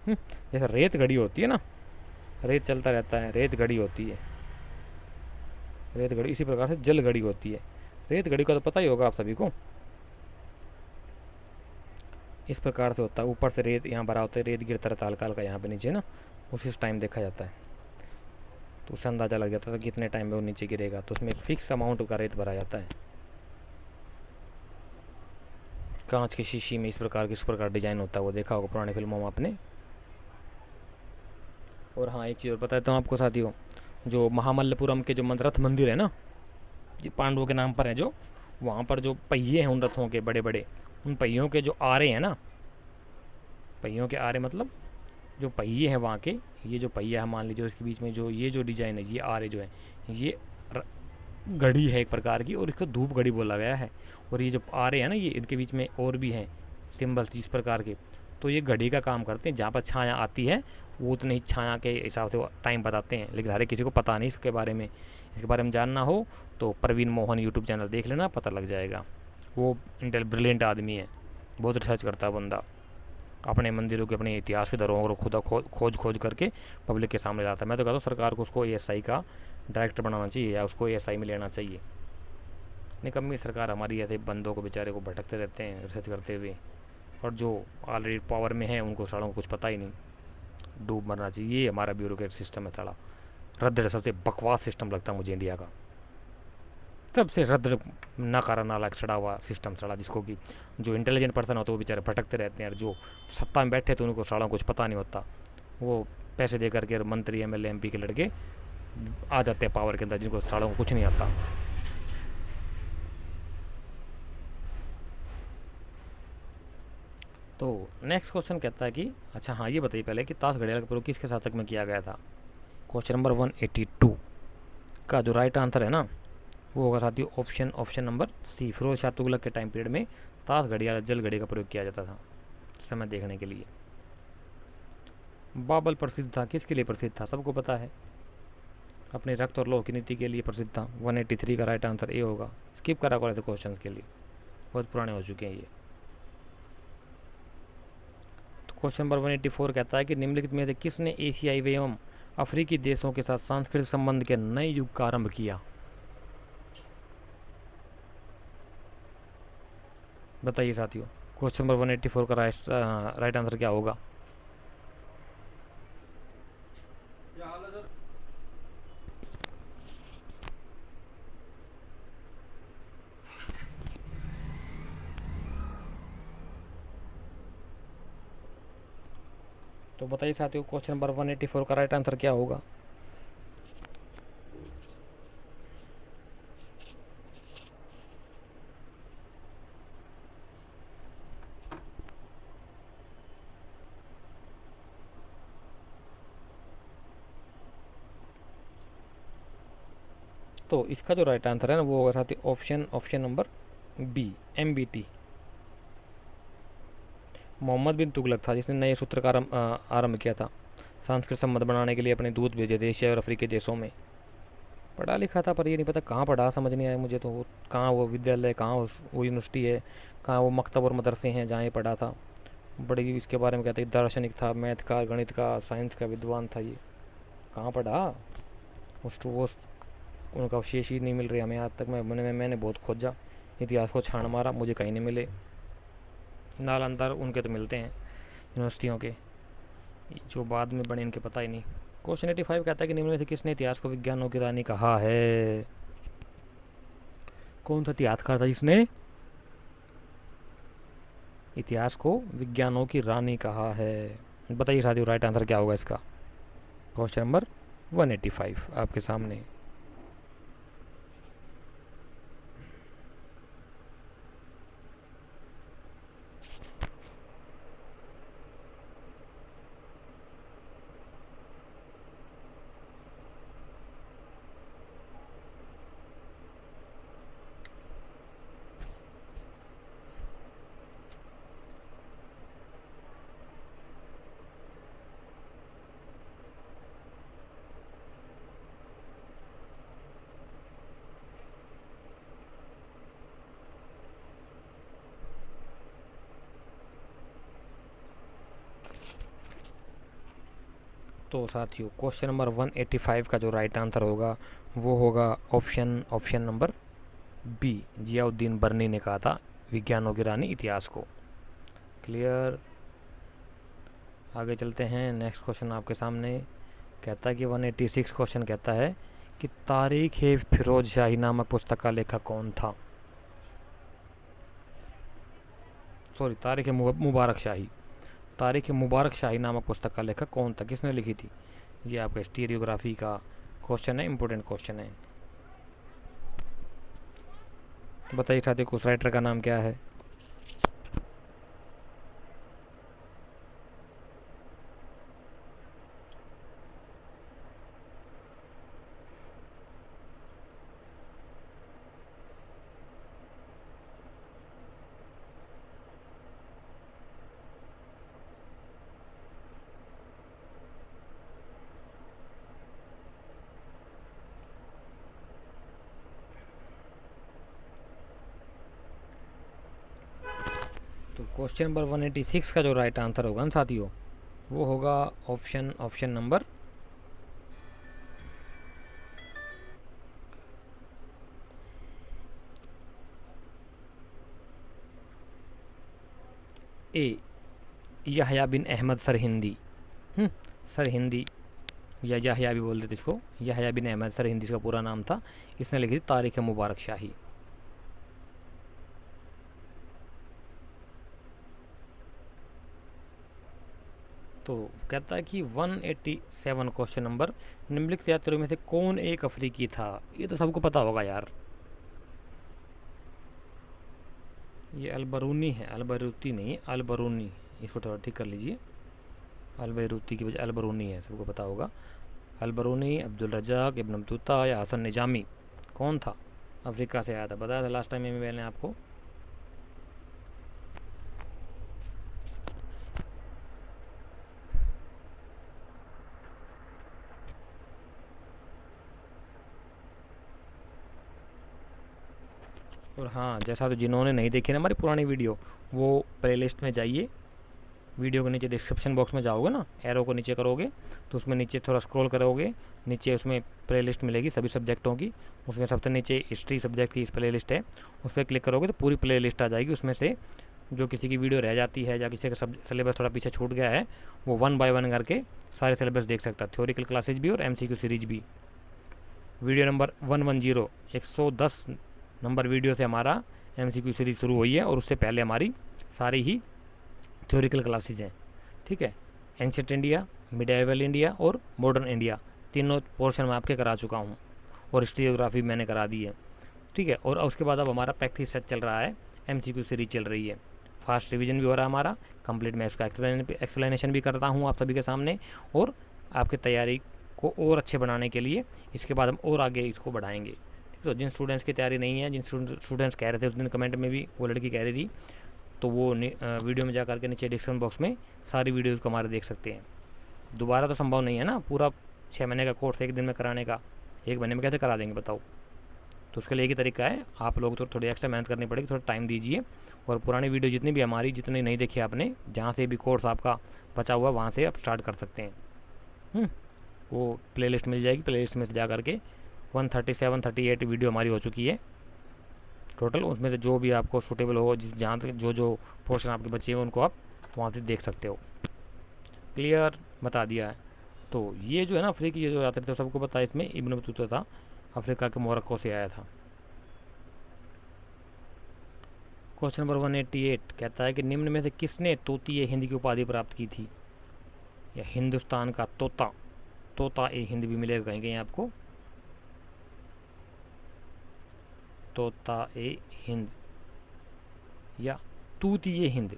जैसे रेत घड़ी होती है ना, रेत चलता रहता है, रेत घड़ी होती है, रेत घड़ी। इसी प्रकार से जल घड़ी होती है। रेत घड़ी का तो पता ही होगा आप सभी को। इस प्रकार से होता है, ऊपर से रेत यहाँ भरा होता है, रेत गिरता रहता है हल्का हल्का यहाँ पे नीचे ना, उसी टाइम देखा जाता है, तो उससे अंदाज़ा लग जाता था कितने टाइम में वो नीचे गिरेगा। तो उसमें एक फिक्स अमाउंट का रेत भरा जाता है। कांच की शीशी में इस प्रकार डिजाइन होता है, वो देखा होगा पुरानी फिल्मों में आपने। और हाँ, एक चीज़ और बताता हूँ आपको साथियों, जो महामल्लपुरम के जो रथ मंदिर है ना, ये पांडवों के नाम पर है, जो वहाँ पर जो पहिए हैं उन रथों के बड़े बड़े, उन पहियों के जो आरे हैं ना, पहियों के आरे मतलब जो पहिए हैं वहाँ के, ये जो पहिया है मान लीजिए, उसके बीच में जो ये जो डिज़ाइन है, ये आरे जो है, ये घड़ी है एक प्रकार की, और इसको धूप घड़ी बोला गया है। और ये जो आरे हैं ना, ये इनके बीच में और भी हैं सिंबल्स इस प्रकार के, तो ये घड़ी का काम करते हैं। जहाँ पर छाया आती है वो उतनी छाया के हिसाब से टाइम बताते हैं, लेकिन हर किसी को पता नहीं इसके बारे में। इसके बारे में जानना हो तो प्रवीण मोहन यूट्यूब चैनल देख लेना, पता लग जाएगा। वो ब्रिलियंट आदमी है, बहुत रिसर्च करता है बंदा, अपने मंदिरों के अपने इतिहास के धरोहरों को खुदा खोज करके पब्लिक के सामने लाता है। मैं तो कहता हूँ सरकार को उसको ASI का डायरेक्टर बनाना चाहिए, या उसको ASI में लेना चाहिए। निकम्मी सरकार हमारी ऐसे बंदों को बेचारे को भटकते रहते हैं रिसर्च करते हुए, और जो ऑलरेडी पावर में है उनको सालों को कुछ पता ही नहीं, डूब मरना चाहिए। ये हमारा ब्यूरोक्रेट सिस्टम है साला, रद्द सबसे बकवास सिस्टम लगता है मुझे इंडिया का, सबसे रद्द नकारा नालायक सड़ा हुआ सिस्टम सड़ा, जिसको कि जो इंटेलिजेंट पर्सन होते हैं वो बेचारे भटकते रहते हैं, और जो सत्ता में बैठे तो उनको सालों कुछ पता नहीं होता, वो पैसे दे करके मंत्री MLA MP के लड़के आ जाते हैं पावर के अंदर, जिनको सालों को कुछ नहीं आता। तो नेक्स्ट क्वेश्चन कहता है कि अच्छा हाँ, ये बताइए पहले कि ताश घड़ियाल का प्रयोग किसके शासक में किया गया था। क्वेश्चन नंबर 182 का जो राइट आंसर है ना, वो होगा साथियों option number C. Firoz Shah Tughlaq के टाइम पीरियड में ताश घड़ी या जल घड़ी का प्रयोग किया जाता था समय देखने के लिए। बाबर प्रसिद्ध था, किसके लिए प्रसिद्ध था? सबको पता है, अपने रक्त और लौह की नीति के लिए प्रसिद्ध था। 183 का राइट आंसर ए होगा। स्किप करा करो ऐसे क्वेश्चन के लिए, बहुत पुराने हो चुके हैं ये। तो क्वेश्चन नंबर 184 कहता है कि निम्नलिखित में से किसने एशियाई एवं अफ्रीकी देशों के साथ सांस्कृतिक संबंध के नए युग का आरंभ किया? बताइए साथियों, क्वेश्चन नंबर 184 का राइट आंसर क्या होगा? तो बताइए साथियों, क्वेश्चन नंबर 184 का राइट आंसर क्या होगा? तो इसका जो राइट आंसर है ना वो होगा साथी option number B, MBT। Mohammad bin Tughlaq था जिसने नए सूत्र का आरंभ किया था। सांस्कृतिक संबंध बनाने के लिए अपने दूत भेजे थे एशिया और अफ्रीकी देशों में। पढ़ा लिखा था पर ये नहीं पता कहाँ पढ़ा, समझ नहीं आया मुझे तो। कहाँ वो विद्यालय, कहाँ वो यूनिवर्सिटी है, कहाँ वो मकतब और मदरसे हैं जहाँ ये पढ़ा था। बड़ी इसके बारे में कहते हैं दार्शनिक था, मैथ का, गणित का, साइंस का विद्वान था ये। कहाँ पढ़ा? वो उनका अवशेष ही नहीं मिल रहे हमें आज तक। मैंने बहुत खोजा, इतिहास को छान मारा, मुझे कहीं नहीं मिले। नालंदा उनके तो मिलते हैं यूनिवर्सिटियों के, जो बाद में बने इनके पता ही नहीं। क्वेश्चन 85 कहता है कि निम्न में से किसने इतिहास को विज्ञानों की रानी कहा है? कौन सा इतिहासकार था जिसने इतिहास को विज्ञानों की रानी कहा है? बताइए साथियों, राइट आंसर क्या होगा इसका? क्वेश्चन नंबर 185 आपके सामने। तो साथियों, क्वेश्चन नंबर 185 का जो राइट आंसर होगा वो होगा ऑप्शन नंबर बी। जियाउद्दीन बर्नी ने कहा था विज्ञानों की रानी इतिहास को। क्लियर? आगे चलते हैं। नेक्स्ट क्वेश्चन आपके सामने कहता है कि 186 क्वेश्चन कहता है कि तारीख ए फिरोज शाही नामक पुस्तक का लेखक कौन था? सॉरी, तारीख मुबारक शाही। तारीख मुबारक शाही नामक पुस्तक का लेखक कौन था, किसने लिखी थी? ये आपका हिस्टोरियोग्राफी का क्वेश्चन है, इंपॉर्टेंट क्वेश्चन है। बताइए साथियों, उस राइटर का नाम क्या है? तो क्वेश्चन नंबर 186 का जो राइट आंसर होगा ना साथियों वो होगा ऑप्शन नंबर ए, यहया बिन अहमद सरहिंदी। सरहिंदी या यहया भी बोल देते इसको, यहया बिन अहमद सरहिंदी इसका पूरा नाम था। इसने लिखी थी तारीख मुबारक शाही। तो कहता है कि 187 क्वेश्चन नंबर, निम्नलिखित यात्रियों में से कौन एक अफ्रीकी था? ये तो सबको पता होगा यार, ये अलबरूनी है, अलबरूती नहीं, अलबरूनी। इसको थोड़ा ठीक कर लीजिए, अलबरूती की बजाय अलबरूनी है, सबको पता होगा। अलबरूनी, अब्दुल रज़ाक, इब्न बतूता या हसन निजामी, कौन था? अफ्रीका से आया था, बताया था लास्ट टाइम में मैंने आपको। और हाँ, जैसा तो जिन्होंने नहीं देखी ना हमारी पुरानी वीडियो, वो प्लेलिस्ट में जाइए, वीडियो के नीचे डिस्क्रिप्शन बॉक्स में जाओगे ना, एरो को नीचे करोगे तो उसमें नीचे थोड़ा स्क्रॉल करोगे, नीचे उसमें प्लेलिस्ट मिलेगी सभी सब्जेक्टों की, उसमें सबसे नीचे हिस्ट्री सब्जेक्ट की प्लेलिस्ट है, उस पर क्लिक करोगे तो पूरी प्लेलिस्ट आ जाएगी। उसमें से जो किसी की वीडियो रह जाती है या किसी का सिलेबस थोड़ा पीछे छूट गया है, वो 1 बाय 1 करके सारे सिलेबस देख सकता है, थ्योरिकल क्लासेज भी और MCQ सीरीज भी। वीडियो नंबर 110, 110 नंबर वीडियो से हमारा MCQ सीरीज शुरू हुई है, और उससे पहले हमारी सारी ही थ्योरिकल क्लासेज हैं। ठीक है, एंशिएंट इंडिया, मिडिएवल इंडिया और मॉडर्न इंडिया, तीनों पोर्शन मैं आपके करा चुका हूँ, और हिस्ट्रियोग्राफी मैंने करा दी है। ठीक है, और उसके बाद अब हमारा प्रैक्टिस सेट चल रहा है, MCQ सीरीज चल रही है, फास्ट रिवीजन भी हो रहा है हमारा, कंप्लीट मैं इसका एक्सप्लेनेशन भी करता हूँ आप सभी के सामने, और आपकी तैयारी को और अच्छे बनाने के लिए इसके बाद हम और आगे इसको बढ़ाएंगे। ठीक है, तो जिन स्टूडेंट्स की तैयारी नहीं है, जिन स्टूडेंट्स कह रहे थे उस दिन कमेंट में भी, वो लड़की कह रही थी, तो वो वीडियो में जा करके नीचे डिस्क्रिप्शन बॉक्स में सारी वीडियोज़ को हमारे देख सकते हैं। दोबारा तो संभव नहीं है ना पूरा 6 महीने का कोर्स एक दिन में कराने का, 1 महीने में कैसे करा देंगे बताओ। तो उसके लिए एक ही तरीका है, आप लोग तो थोड़ी एक्स्ट्रा मेहनत करनी पड़ेगी, थोड़ा टाइम दीजिए, और पुरानी वीडियो जितनी भी हमारी, जितनी नहीं देखी आपने, जहाँ से भी कोर्स आपका बचा हुआ वहाँ से आप स्टार्ट कर सकते हैं। वो प्लेलिस्ट मिल जाएगी, प्लेलिस्ट में से जा करके 137-38 वीडियो हमारी हो चुकी है टोटल, उसमें से जो भी आपको सूटेबल हो, जहाँ तक जो पोर्शन आपके बचे हैं उनको आप वहाँ से देख सकते हो। क्लियर, बता दिया है। तो ये जो है ना अफ्रीकी जो यात्री थे सबको पता है, इसमें इब्न बतूता था, अफ्रीका के मोरक्को से आया था। क्वेश्चन नंबर 188 कहता है कि निम्न में से किसने तोतीय हिंद की उपाधि प्राप्त की थी, या हिंदुस्तान का तोता, तोता ए हिंद भी मिलेगा कहीं कहीं आपको, तोता ए हिंद या तूतीय हिंद,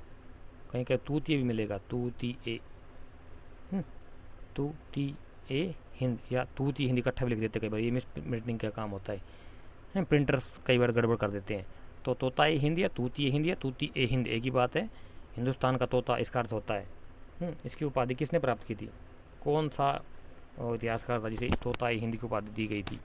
कहीं कहीं तूतीय भी मिलेगा, तूतीय, तूतीय हिंद या तूतीय हिंद इकट्ठा भी लिख देते कई बार, ये मिस प्रिंटिंग का काम होता है, प्रिंटर्स कई बार गड़बड़ कर देते हैं। तो तोता ए हिंद या तूतीय हिंद या तूतीय हिंद एक ही बात है, हिंदुस्तान का तोता इसका अर्थ होता है। इसकी उपाधि किसने प्राप्त की थी, कौन सा इतिहासकार था जिसे तोता ए हिंद की उपाधि दी गई थी।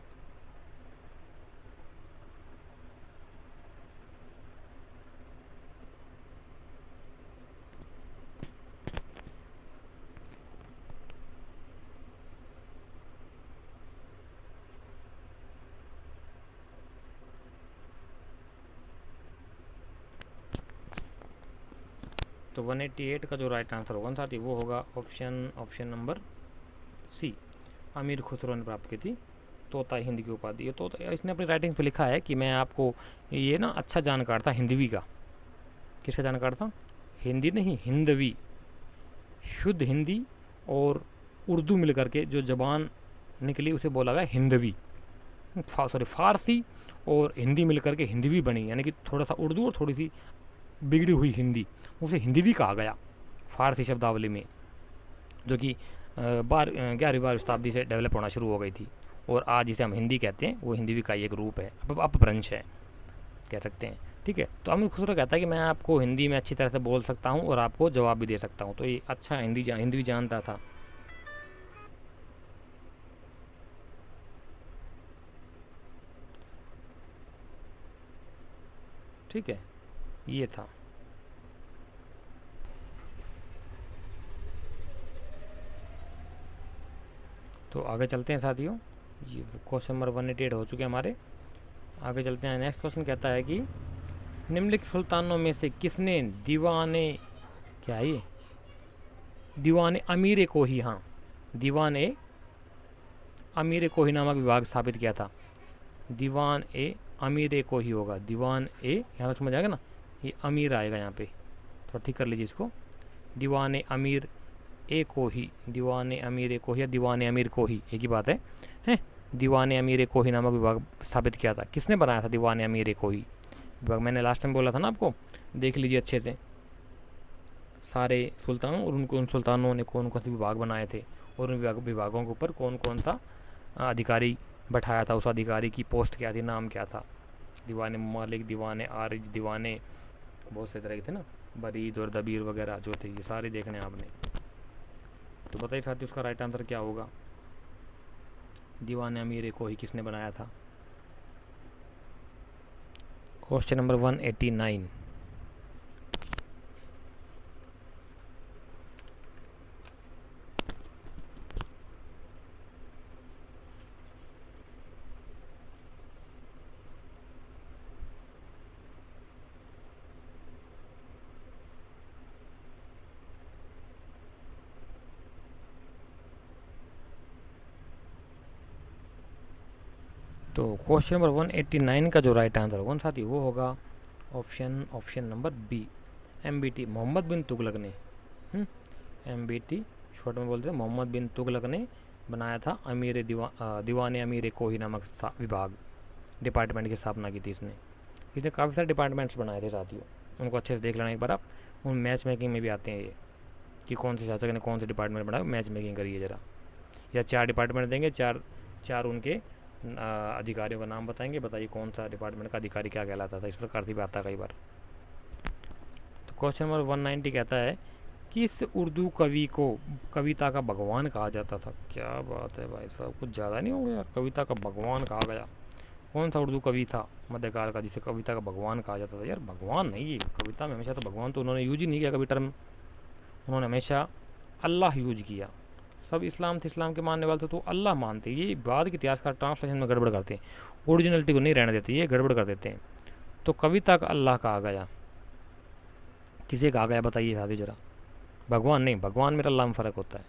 तो 188 का जो राइट आंसर होगा साथी वो होगा ऑप्शन नंबर सी, अमीर खुसरो ने प्राप्त की थी तोता हिंद की उपाधि। ये तो इसने अपनी राइटिंग पे लिखा है कि मैं आपको ये ना अच्छा जानकार था हिंदवी का। किसका जानकार था, हिंदी नहीं हिंदवी, शुद्ध हिंदी और उर्दू मिल करके जो ज़बान निकली उसे बोला गया हिंदवी, सॉरी फारसी और हिंदी मिल करके हिंदवी बनी, यानी कि थोड़ा सा उर्दू और थोड़ी सी बिगड़ी हुई हिंदी, उसे हिंदवी कहा गया फारसी शब्दावली में, जो कि 11वीं शताब्दी से डेवलप होना शुरू हो गई थी, और आज जिसे हम हिंदी कहते हैं वो हिंदवी का एक रूप है, अपभ्रंश है कह सकते हैं। ठीक है, तो अमीर खुसरो कहता है कि मैं आपको हिंदी में अच्छी तरह से बोल सकता हूँ और आपको जवाब भी दे सकता हूँ, तो ये अच्छा हिंदी जानता था। ठीक है, ये था। तो आगे चलते हैं साथियों, ये क्वेश्चन नंबर 188 हो चुके हैं हमारे, आगे चलते हैं। नेक्स्ट क्वेश्चन कहता है कि निम्नलिखित सुल्तानों में से किसने दीवाने, क्या है ये, दीवाने अमीर कोही, हाँ दीवाने अमीर कोही नामक विभाग स्थापित किया था। दीवान ए अमीर कोही होगा, दीवान ए यहाँ तक समझ आएगा ना, ये अमीर आएगा यहाँ पे, थोड़ा ठीक कर लीजिए इसको, दीवान अमीर ए कोही, दीवान अमीर कोही या दीवान अमीर कोही एक ही बात है, हैं। दीवान अमीर कोही नामक विभाग स्थापित किया था, किसने बनाया था दीवान अमीर कोही विभाग, मैंने लास्ट टाइम बोला था ना आपको, देख लीजिए अच्छे से सारे सुल्तानों और उन सुल्तानों ने कौन कौन से विभाग बनाए थे, और उन विभागों के ऊपर कौन कौन सा अधिकारी बैठाया था, उस अधिकारी की पोस्ट क्या थी, नाम क्या था। दीवाने ममालिक, दीवाने आरिज, दीवाने बहुत से तरह के थे ना, बरीद और दबीर वगैरह जो थे, ये सारे देखने हैं आपने। तो बताइए साथी उसका राइट आंसर क्या होगा। दीवाने अमीर को ही किसने बनाया था। Question number 189। तो क्वेश्चन नंबर 189 का जो राइट आंसर होगा ना साथी, वो होगा option number B, MBT, Mohammad bin Tughlaq ने। MBT शॉर्ट में बोलते हैं, मोहम्मद बिन तुगलक ने बनाया था दीवाने अमीर कोही नामक विभाग, डिपार्टमेंट की स्थापना की थी इसने काफ़ी सारे डिपार्टमेंट्स बनाए थे साथियों, उनको अच्छे से देख लेना एक बार आप। उन मैच मेकिंग में भी आते हैं ये, कि कौन से शासक ने कौन से डिपार्टमेंट बनाया, मैच मेकिंग करिए ज़रा। या 4 डिपार्टमेंट देंगे, चार उनके अधिकारियों का नाम बताएंगे, बताइए कौन सा डिपार्टमेंट का अधिकारी क्या कहलाता था। इस प्रकार से भी आता है कई बार। तो क्वेश्चन नंबर 190 कहता है, किस उर्दू कवि को कविता का भगवान कहा जाता था। क्या बात है भाई साहब, कुछ ज़्यादा नहीं हो गया यार, कविता का भगवान कहा गया। कौन सा उर्दू कवि था मध्यकाल का जिसे कविता का भगवान कहा जाता था। यार भगवान नहीं, कविता में हमेशा तो भगवान तो उन्होंने यूज ही नहीं किया कभी टर्म, उन्होंने हमेशा अल्लाह यूज किया। सब इस्लाम थे, इस्लाम के मानने वाले थे तो अल्लाह मानते। ये बाद के इतिहासकार ट्रांसलेशन में गड़बड़ करते हैं, ओरिजिनलिटी को नहीं रहने देते, ये गड़बड़ कर देते हैं। तो कविता का अल्लाह कहा गया, किसे कहा गया बताइए साथी जरा। भगवान नहीं, भगवान मेरा अल्लाह में फ़र्क होता है।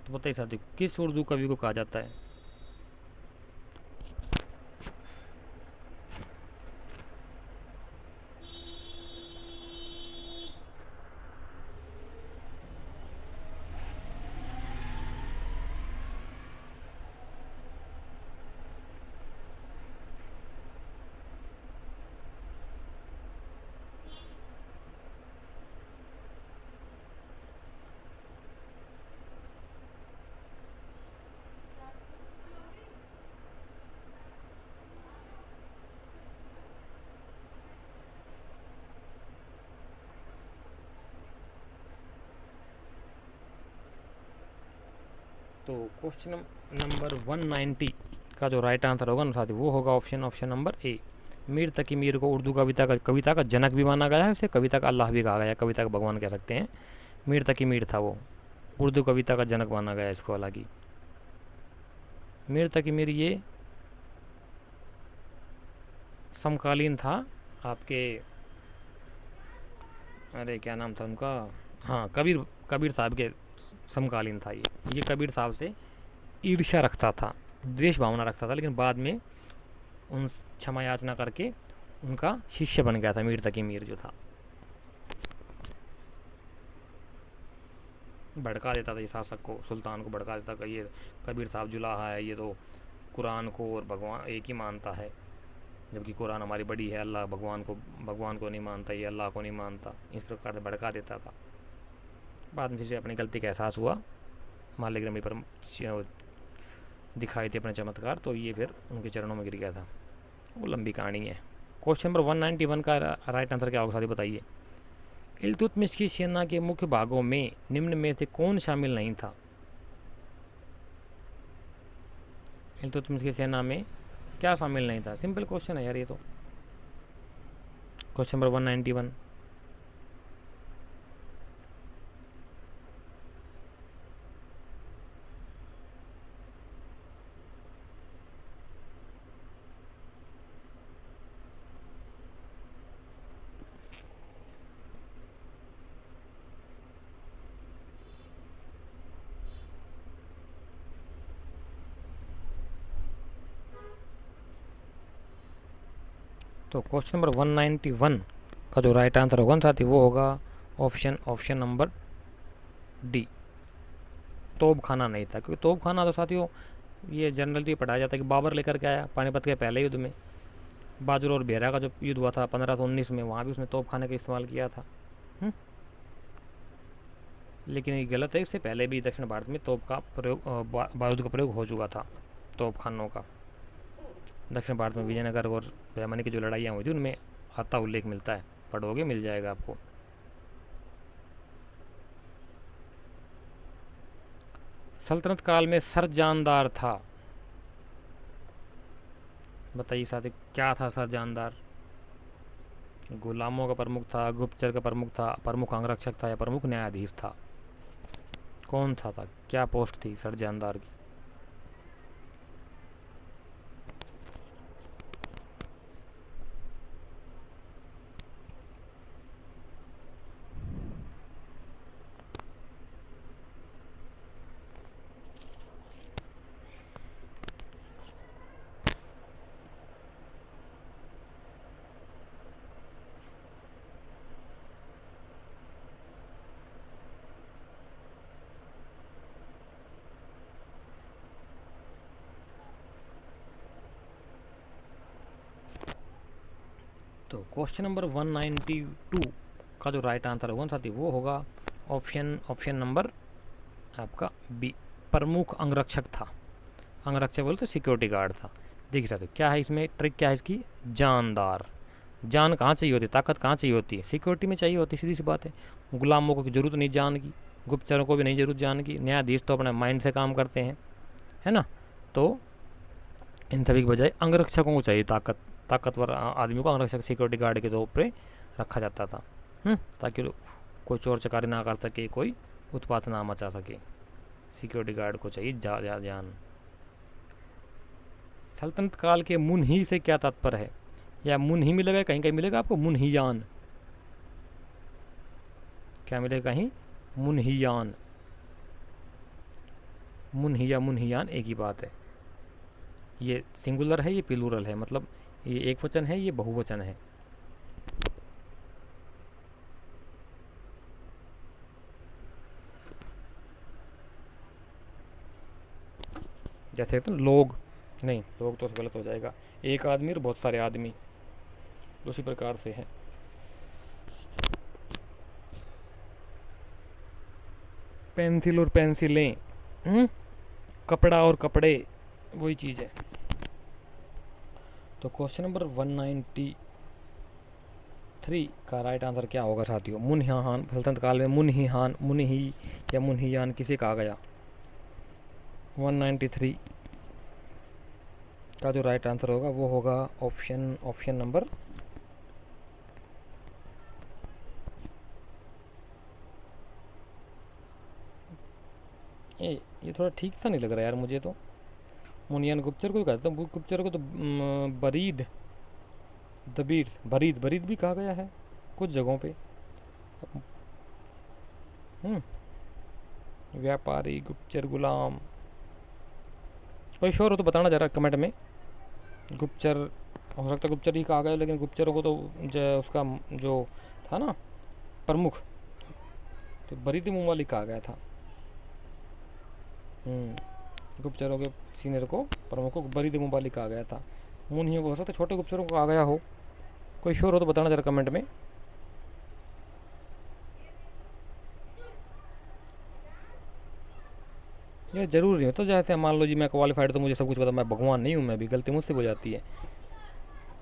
तो बताइए साथी, किस उर्दू कवि को कहा जाता है। तो क्वेश्चन नंबर 190 का जो राइट आंसर होगा ना साथी, वो होगा ऑप्शन नंबर ए। मीर तकी मीर को उर्दू कविता का जनक भी माना गया है, उसे कविता का अल्लाह भी कहा गया है, कविता का भगवान कह सकते हैं। मीर तकी मीर था वो, उर्दू कविता का जनक माना गया है इसको। हालांकि मीर तकी मीर ये समकालीन था आपके, अरे क्या नाम था उनका, हाँ कबीर साहब के समकालीन था ये कबीर साहब से ईर्ष्या रखता था, द्वेष भावना रखता था, लेकिन बाद में उन क्षमा याचना करके उनका शिष्य बन गया था मीर तकी मीर जो था। भड़का देता था ये शासक को, सुल्तान को भड़का देता कि ये कबीर साहब जुलाहा है, ये तो कुरान को और भगवान एक ही मानता है, जबकि कुरान हमारी बड़ी है, अल्लाह भगवान को नहीं मानता, ये अल्लाह को नहीं मानता। इस प्रकार से भड़का देता था। बाद में फिर से अपनी गलती का एहसास हुआ, मालिक ने पर दिखाई थी अपने चमत्कार, तो ये फिर उनके चरणों में गिर गया था। वो लंबी कहानी है। क्वेश्चन नंबर 191 का राइट आंसर क्या होगा साथी बताइए। इल्तुतमिश की सेना के मुख्य भागों में निम्न में से कौन शामिल नहीं था। इल्तुतमिश की सेना में क्या शामिल नहीं था। सिंपल क्वेश्चन है यार ये तो। Question number 191। तो क्वेश्चन नंबर 191 का जो राइट आंसर होगा ना साथी, वो होगा ऑप्शन नंबर डी, तोप खाना नहीं था। क्योंकि तोप खाना तो साथियों ये जनरल तो ये पढ़ाया जाता है कि बाबर लेकर के आया पानीपत के पहले युद्ध में, बाजुर और बेहरा का जो युद्ध हुआ था 1519 में, वहाँ भी उसने तोप खाने का इस्तेमाल किया था। लेकिन ये गलत है, इससे पहले भी दक्षिण भारत में तोप का प्रयोग बारूद का प्रयोग हो चुका था, तोप खानों का। दक्षिण भारत में विजयनगर और बयामनी की जो लड़ाइयाँ हुई थी उनमें आता उल्लेख मिलता है, पढ़ोगे मिल जाएगा आपको। सल्तनत काल में सर जानदार था, बताइए साथी क्या था सर जानदार? गुलामों का प्रमुख था, गुप्तचर का प्रमुख था, प्रमुख अंगरक्षक था, या प्रमुख न्यायाधीश था? कौन था क्या पोस्ट थी सर जानदार की? तो क्वेश्चन नंबर 192 का जो राइट आंसर होगा साथी वो होगा ऑप्शन नंबर आपका बी, प्रमुख अंगरक्षक था। अंगरक्षक बोले तो सिक्योरिटी गार्ड था। देखिए साथी क्या है इसमें ट्रिक, क्या है इसकी? जानदार। जान कहाँ चाहिए होती है, ताकत कहाँ चाहिए होती है? सिक्योरिटी में चाहिए होती है, सीधी सी बात है। गुलामों को जरूरत नहीं जान की, गुप्तचरों को भी नहीं जरूरत जान की, न्यायाधीश तो अपने माइंड से काम करते हैं, है ना। तो इन सभी के बजाय अंगरक्षकों को चाहिए, ताकतवर आदमी को अंगरक्षक सिक्योरिटी गार्ड के तौर पर रखा जाता था, ताकि कोई चोर चकारी ना कर सके, कोई उत्पात ना मचा सके। सिक्योरिटी गार्ड को चाहिए जान। सल्तनत काल के मुनही से क्या तात्पर्य है? या मुनही मिलेगा, कहीं कहीं मिलेगा आपको मुनहियान। क्या मिलेगा कहीं? मुनहियान। मुनहिया मुनहियान एक ही बात है। ये सिंगुलर है, ये प्लूरल है, मतलब ये एक वचन है, ये बहुवचन है। जैसे तो लोग नहीं, लोग तो गलत हो जाएगा, एक आदमी और बहुत सारे आदमी, उसी प्रकार से है। पेंसिल और पेंसिलें, कपड़ा और कपड़े, वही चीज़ है। तो क्वेश्चन नंबर 193 का राइट आंसर क्या होगा साथियों? मुनहियान, सल्तनत काल में मुनहियान, मुनही या मुनहियान किसे कहा गया? 193 का जो राइट आंसर होगा वो होगा ऑप्शन नंबर ये थोड़ा ठीक सा नहीं लग रहा यार मुझे तो। मुनियान गुप्तचर को भी कहते हैं, गुप्तचर को तो बरीद, दबीर, बरीद बरीद भी कहा गया है कुछ जगहों पे। व्यापारी, गुप्तचर, गुलाम, कोई श्योर हो तो बताना जरा कमेंट में। गुप्तचर हो सकता है गुप्तचर ही कहा गया, लेकिन गुप्तचरों को तो उसका जो था ना प्रमुख, तो बरीद मुंह कहा गया था। गुप्तचरों के सीनियर को, प्रमुख को बरीद मुंह कहा गया था। मुनियों को हो सकता है छोटे गुप्तचरों को कहा गया हो, कोई श्योर हो तो बताना जरा कमेंट में। ये जरूर नहीं होता, जैसे मान लो जी मैं क्वालिफाइड तो मुझे सब कुछ पता, मैं भगवान नहीं हूँ, मैं भी गलती मुझसे हो जाती है,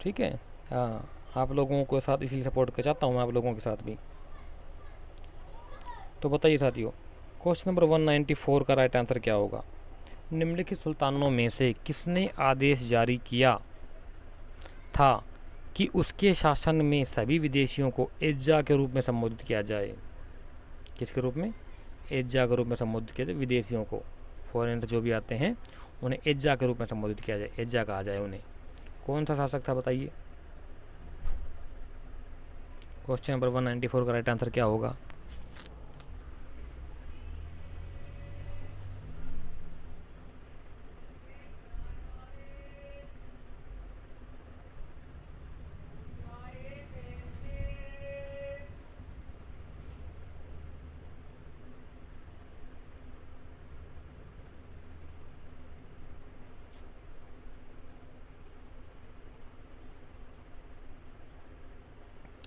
ठीक है। हाँ, आप लोगों के साथ इसलिए सपोर्ट कर चाहता हूँ मैं, आप लोगों के साथ भी। तो बताइए साथियों, क्वेश्चन नंबर 194 का राइट आंसर क्या होगा? निम्नलिखित सुल्तानों में से किसने आदेश जारी किया था कि उसके शासन में सभी विदेशियों को एज्जा के रूप में संबोधित किया जाए? किसके रूप में? एज्जा के रूप में संबोधित किया जाए विदेशियों को, फॉरेनर जो भी आते हैं उन्हें एज्जा के रूप में संबोधित किया जाए, एज्जा कहा जाए उन्हें। कौन सा शासक था बताइए? क्वेश्चन नंबर 194 का राइट आंसर क्या होगा?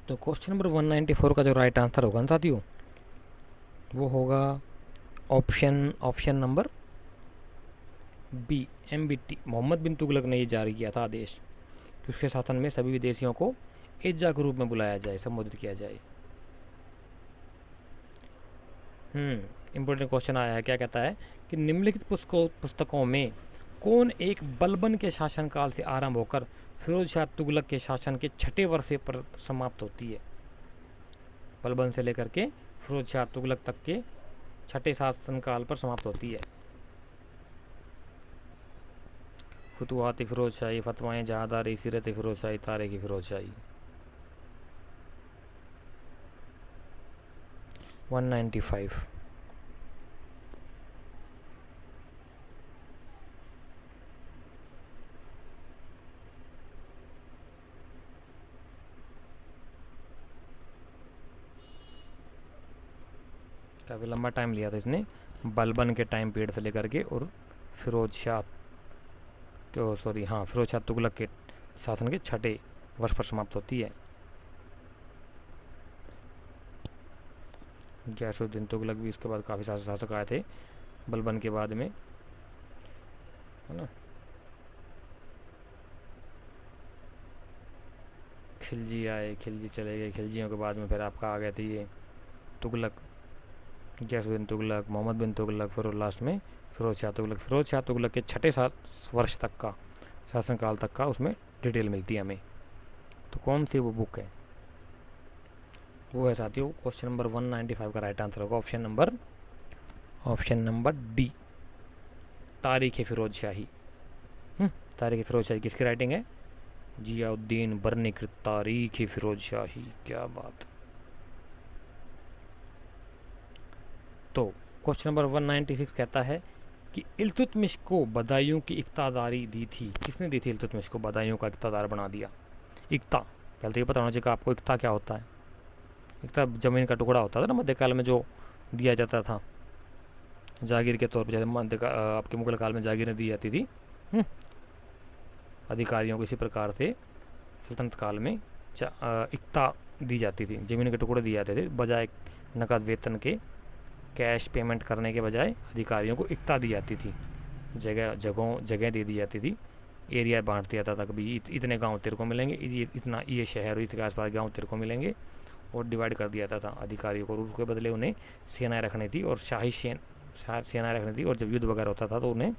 तो क्वेश्चन नंबर 194 का जो राइट आंसर होगा ना साथियों वो होगा option number B, MBT। Mohammad bin Tughlaq ने ये जारी किया था आदेश कि उसके शासन में सभी विदेशियों को एजा के रूप में बुलाया जाए, संबोधित किया जाए। इम्पोर्टेंट क्वेश्चन आया है, क्या कहता है कि निम्नलिखित पुस्तकों में कौन एक बलबन के शासनकाल से आरंभ होकर फिरोज शाह तुगलक के शासन के छठे वर्ष पर समाप्त होती है। बलबन से लेकर के फिरोज शाह तुगलक तक के छठे शासनकाल पर समाप्त होती है। फुतुहात फिरोज शाही, फतवाएं जहादारी, सीरत फिरोज शाही, तारीख फिरोज शाही। 195। काफ़ी लंबा टाइम लिया था इसने, बलबन के टाइम पीरियड से लेकर के, और फिरोज शाह फिरोज शाह तुगलक के शासन के छठे वर्ष पर समाप्त होती है। गयासुद्दीन तुगलक भी इसके बाद काफ़ी सारे शासक आए थे बलबन के बाद में, है ना। खिलजी आए, खिलजी चले गए, खिलजियों के बाद में फिर आपका आ गए थे ये तुगलक, गयासुद्दीन तुगलक, मोहम्मद बिन तुगलक, फिर लास्ट में फिरोज शाह तुगलक। फिरोज शाह तुगलक के छठे वर्ष तक का शासनकाल तक का उसमें डिटेल मिलती है हमें। तो कौन सी वो बुक है, वो है साथियों क्वेश्चन नंबर 195 का राइट आंसर होगा ऑप्शन नंबर डी, तारीख फिरोज शाही। तारीख फिरोज शाही किसकी राइटिंग है? जियाउद्दीन बरनी की तारीख फिरोज शाही। क्या बात। तो क्वेश्चन नंबर 196 कहता है कि इल्तुतमिश को बदायूं की इक्तादारी दी थी। किसने दी थी इल्तुतमिश को बदायूं का इक्तादार बना दिया? इक्ता, पहले तो ये पता होना चाहिए आपको इक्ता क्या होता है। इक्ता ज़मीन का टुकड़ा होता था ना मध्यकाल में, जो दिया जाता था जागीर के तौर पर, जैसे आपके मुगल काल में जागीरें दी जाती थी अधिकारियों को, इसी प्रकार से सल्तनत काल में इक्ता दी जाती थी, ज़मीन के टुकड़े दिए जाते थे, बजाय नकद वेतन के कैश पेमेंट करने के बजाय अधिकारियों को इक्ता दी जाती थी, जगह दे दी जाती थी, एरिया बांट दिया था, कभी इतने गांव तेरे को मिलेंगे, इतना ये शहर इसके आसपास गांव तेरे को मिलेंगे, और डिवाइड कर दिया था अधिकारियों को। उसके बदले उन्हें सेनाएं रखनी थी, और शाही सेनाएं रखनी थी, और जब युद्ध वगैरह होता था तो उन्हें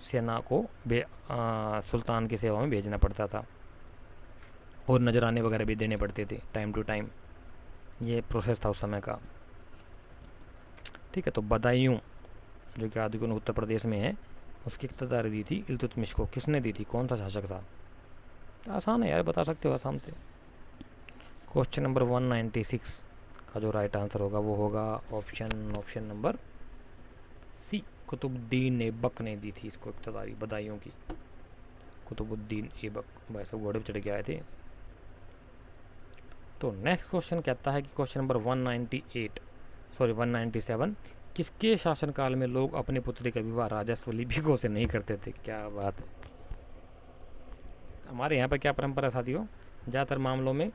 सेना को सुल्तान की सेवा में भेजना पड़ता था, और नजराने वगैरह भी देने पड़ते थे टाइम टू टाइम। ये प्रोसेस था उस समय का। ठीक है, तो बदायूं जो कि आदिकुल उत्तर प्रदेश में है, उसकी इख्तियारी दी थी इल्तुतमिश को। किसने दी थी, कौन सा शासक था? आसान है यार, बता सकते हो आसाम से। क्वेश्चन नंबर 196 का जो राइट आंसर होगा वो होगा option number C, Qutbuddin Aibak ने दी थी इसको इख्तियारी बदायूं की। कुतुबुद्दीन ऐबक, भाई साहब घोड़े पर चढ़ के आए थे। तो नेक्स्ट क्वेश्चन कहता है कि क्वेश्चन नंबर 197, किसके शासनकाल में लोग अपने पुत्री का विवाह राजस्व लिपिकों से नहीं करते थे? क्या बात है। हमारे यहाँ पर क्या परंपरा है साथियों, ज़्यादातर मामलों में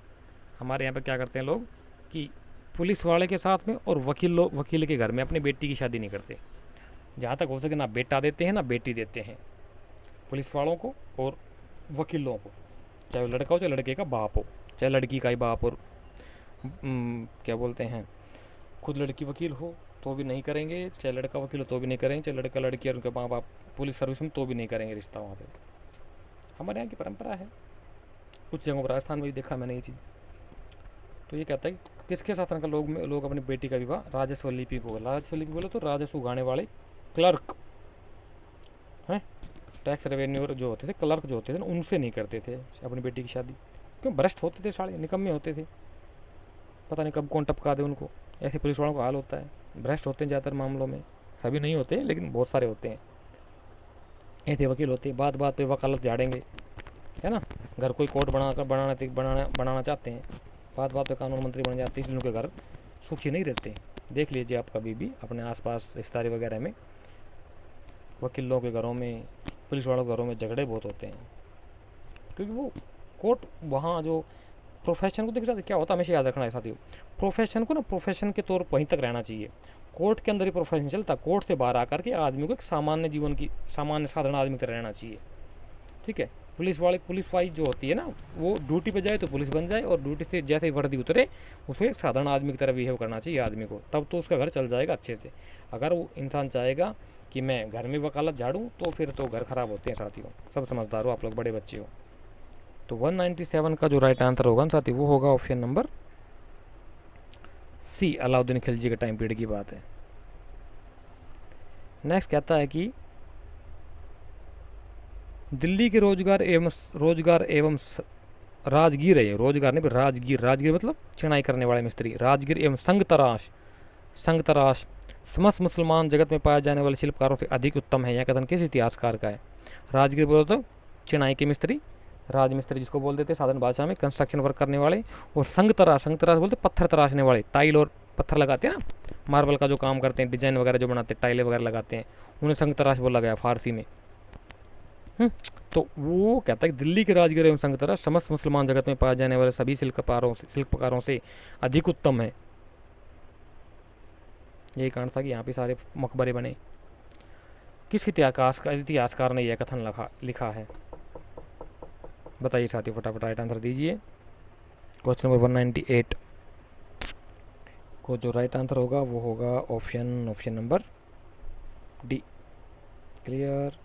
हमारे यहाँ पर क्या करते हैं लोग कि पुलिस वाले के साथ में और वकील के घर में अपनी बेटी की शादी नहीं करते। जहाँ तक हो सके ना बेटा देते हैं ना बेटी देते हैं, पुलिस वालों को और वकीलों को, चाहे वो लड़का हो चाहे लड़के का बाप हो, चाहे लड़की का ही बाप, और क्या बोलते हैं खुद लड़की वकील हो तो भी नहीं करेंगे, चाहे लड़का वकील हो तो भी नहीं करेंगे, चाहे लड़का लड़की और उनके माँ बाप पुलिस सर्विस में तो भी नहीं करेंगे रिश्ता वहाँ पे। हमारे यहाँ की परंपरा है, कुछ जगहों पर राजस्थान में भी देखा मैंने ये चीज़। तो ये कहता है कि किसके शासन का लोग अपनी बेटी का विवाह राजस्व लिपि को, राजस्व लिपि बोले तो राजस्व उगाने वाले क्लर्क हैं, टैक्स रेवेन्यू जो होते थे, क्लर्क जो होते थे उनसे नहीं करते थे अपनी बेटी की शादी। क्यों? भ्रष्ट होते थे, साले निकम्मे होते थे, पता नहीं कब कौन टपका दे उनको। ऐसे पुलिस वालों का हाल होता है, भ्रष्ट होते हैं ज़्यादातर मामलों में, सभी नहीं होते लेकिन बहुत सारे होते हैं। ऐसे वकील होते हैं, बात बात पे वकालत झाड़ेंगे, है ना। घर कोई कोर्ट बनाना चाहते हैं, बात बात पे कानून मंत्री बन जाते हैं, इसलिए उनके घर सुखी नहीं रहते। देख लीजिए आप कभी भी अपने आसपास रिश्तेदारी वगैरह में वकीलों के घरों में, पुलिस वालों के घरों में झगड़े बहुत होते हैं, क्योंकि वो कोर्ट वहाँ जो प्रोफेशन को देखिए क्या होता है, हमेशा याद रखना है साथियों, प्रोफेशन को ना प्रोफेशन के तौर पर वहीं तक रहना चाहिए। कोर्ट के अंदर ही प्रोफेशन चलता, कोर्ट से बाहर आकर के आदमी को एक सामान्य जीवन की, सामान्य साधारण आदमी की तरह रहना चाहिए। ठीक है, पुलिस वाली जो होती है ना, वो ड्यूटी पे जाए तो पुलिस बन जाए, और ड्यूटी से जैसे ही वर्दी उतरे उसको एक साधारण आदमी की तरह बिहेव करना चाहिए आदमी को, तब तो उसका घर चल जाएगा अच्छे से। अगर वो इंसान चाहेगा कि मैं घर में वकालत झाड़ूँ, तो फिर तो घर ख़राब होते हैं साथियों। सब समझदार हो आप लोग, बड़े बच्चे हो। तो 197 का जो राइट आंसर होगा ना साथी, वो होगा option number C, Alauddin Khilji के टाइम पीरियड की बात है। नेक्स्ट कहता है कि दिल्ली के रोजगार एवं राजगीर है, रोजगार नहीं, राजगीर मतलब चिनाई करने वाले मिस्त्री, राजगीर एवं संग तराश समस्त मुसलमान जगत में पाए जाने वाले शिल्पकारों से अधिक उत्तम है। यह कथन किस इतिहासकार का है? राजगीर बोलो तो चिनाई के मिस्त्री, राजमिस्त्री जिसको बोल देते साधारण भाषा में, कंस्ट्रक्शन वर्क करने वाले, और संग तराश बोलते पत्थर तराशने वाले, टाइल और पत्थर लगाते हैं ना, मार्बल का जो काम करते हैं, डिजाइन वगैरह जो बनाते हैं, टाइलें वगैरह लगाते हैं, उन्हें संग तराश बोला गया फारसी में। तो वो कहता है कि दिल्ली के राजगीर एवं संग तराश समस्त मुसलमान जगत में पाए जाने वाले सभी शिल्पकारों से अधिक उत्तम है। यही कारण था कि यहाँ पे सारे मकबरे बने। किस इतिहासकार ने यह कथन लिखा है? बताइए साथियों, फटाफट राइट आंसर दीजिए। क्वेश्चन नंबर 198 को जो राइट आंसर होगा वो होगा option number D. Clear.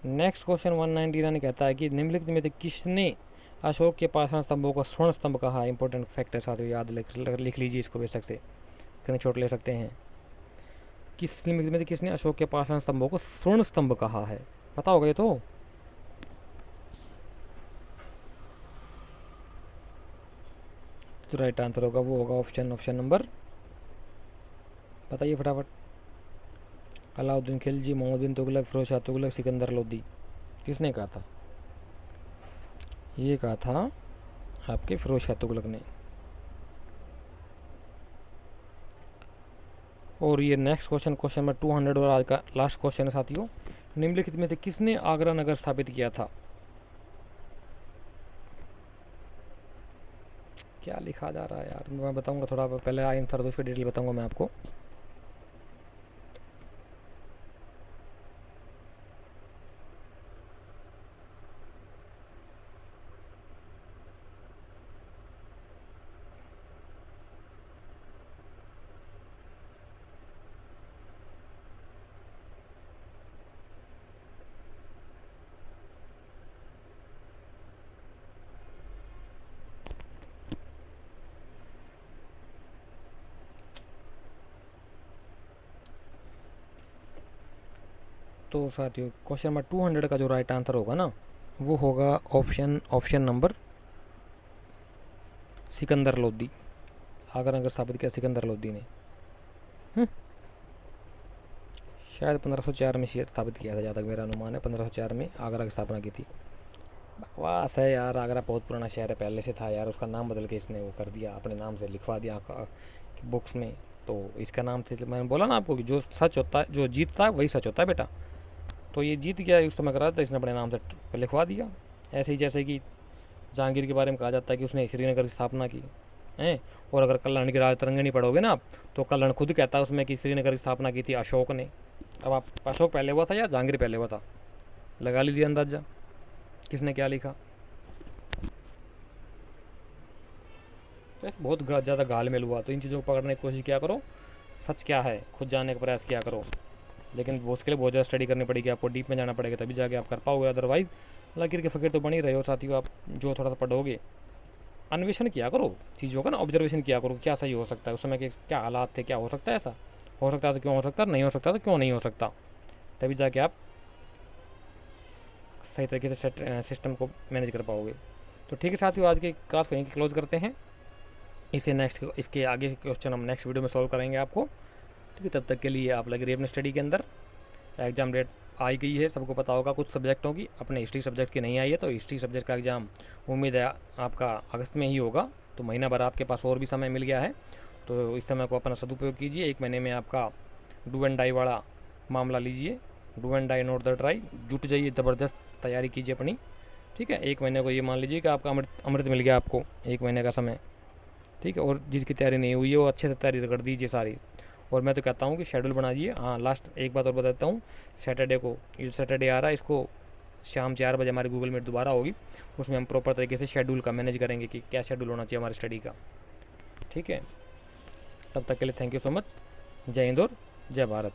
Next question 199 कहता है कि निम्नलिखित में से किसने अशोक के पाषाण स्तंभों को स्वर्ण स्तंभ कहा? इंपॉर्टेंट फैक्ट है साथियों, याद लिख लीजिए इसको, बेशक से स्क्रीनशॉट ले सकते हैं। किस निम्नलिखित में से किसने अशोक के पाषाण स्तंभों को स्वर्ण स्तंभ कहा है? पता होगा ये तो। जो राइट आंसर होगा वो होगा ऑप्शन नंबर, बताइए फटाफट। अलाउद्दीन खिलजी, मोहम्मद बिन तुगलक, फिरोज शाह तुगलक, सिकंदर लोदी। किसने कहा था? ये कहा था आपके फिरोज शाह तुगलक ने। और ये नेक्स्ट क्वेश्चन नंबर 200 और आज का लास्ट क्वेश्चन है साथियों। निम्नलिखित में से किसने आगरा नगर स्थापित किया था? क्या लिखा जा रहा है यार, मैं बताऊंगा थोड़ा पहले आंसर दो, उसकी डिटेल बताऊंगा मैं आपको। तो साथियों क्वेश्चन नंबर 200 का जो राइट आंसर होगा ना, वो होगा ऑप्शन नंबर सिकंदर लोदी। आगरा नगर स्थापित किया सिकंदर लोदी ने। शायद 1504 में स्थापित किया था, जहाँ तक मेरा अनुमान है 1504 में आगरा की स्थापना की थी। बकवास है यार, आगरा बहुत पुराना शहर है, पहले से था यार, उसका नाम बदल के इसने वो कर दिया, अपने नाम से लिखवा दिया बुक्स में। तो इसका नाम से मैंने बोला ना आपको कि जो सच होता है, जो जीतता है वही सच होता है बेटा। तो ये जीत गया उस समय करा था, इसने अपने नाम से लिखवा दिया। ऐसे ही जैसे कि जहांगीर के बारे में कहा जाता है कि उसने श्रीनगर की स्थापना की है। और अगर कल्याण की राज तरंगिणी पढ़ोगे ना आप, तो कल्याण खुद कहता है उसमें कि श्रीनगर की स्थापना की थी अशोक ने। अब आप अशोक पहले हुआ था या जहांगीर पहले हुआ था? लगा लीजिए अंदाजा किसने क्या लिखा। तो बहुत ज़्यादा घालमेल हुआ, तो इन चीज़ों को पकड़ने की कोशिश किया करो, सच क्या है खुद जानने का प्रयास किया करो। लेकिन वो उसके लिए बहुत ज़्यादा स्टडी करनी पड़ेगी, आपको डीप में जाना पड़ेगा, तभी जाके आप कर पाओगे। अदरवाइज लकीर के फ़कीर तो बन ही रहे हो साथियों। आप जो थोड़ा सा पढ़ोगे, अन्वेषण किया करो चीज़ों का ना, ऑब्जर्वेशन किया करो क्या सही हो सकता है उस समय के क्या हालात थे, क्या हो सकता है, ऐसा हो सकता है तो क्यों हो सकता है, नहीं हो सकता तो क्यों नहीं हो सकता, तभी जाके आप सही तरीके से सिस्टम को मैनेज कर पाओगे। तो ठीक है साथियों, आज की क्लास को यहीं क्लोज करते हैं। इसके आगे क्वेश्चन हम नेक्स्ट वीडियो में सॉल्व करेंगे आपको। ठीक है, तब तक के लिए आप लगे रहिए अपने स्टडी के अंदर। एग्ज़ाम डेट आई गई है, सबको पता होगा, कुछ सब्जेक्टों की, अपने हिस्ट्री सब्जेक्ट की नहीं आई है, तो हिस्ट्री सब्जेक्ट का एग्ज़ाम उम्मीद है आपका अगस्त में ही होगा। तो महीना भर आपके पास और भी समय मिल गया है, तो इस समय को अपना सदुपयोग कीजिए। एक महीने में आपका डू एंड डाई वाला मामला लीजिए, do and die not the try, जुट जाइए, ज़बरदस्त तैयारी कीजिए अपनी। ठीक ठीक है, 1 महीने को ये मान लीजिए कि आपका अमृत अमृत मिल गया आपको 1 महीने का समय, ठीक है। और जिसकी तैयारी नहीं हुई है वो अच्छे से तैयारी कर दीजिए सारी। और मैं तो कहता हूँ कि शेड्यूल बना दीजिए। हाँ, लास्ट एक बात और बताता हूँ, सैटरडे को, ये जो सैटरडे आ रहा है, इसको शाम 4 बजे हमारी गूगल मीट दोबारा होगी, उसमें हम प्रॉपर तरीके से शेड्यूल का मैनेज करेंगे कि क्या शेड्यूल होना चाहिए हमारे स्टडी का, ठीक है। तब तक के लिए थैंक यू सो मच। जय हिंद और जय भारत।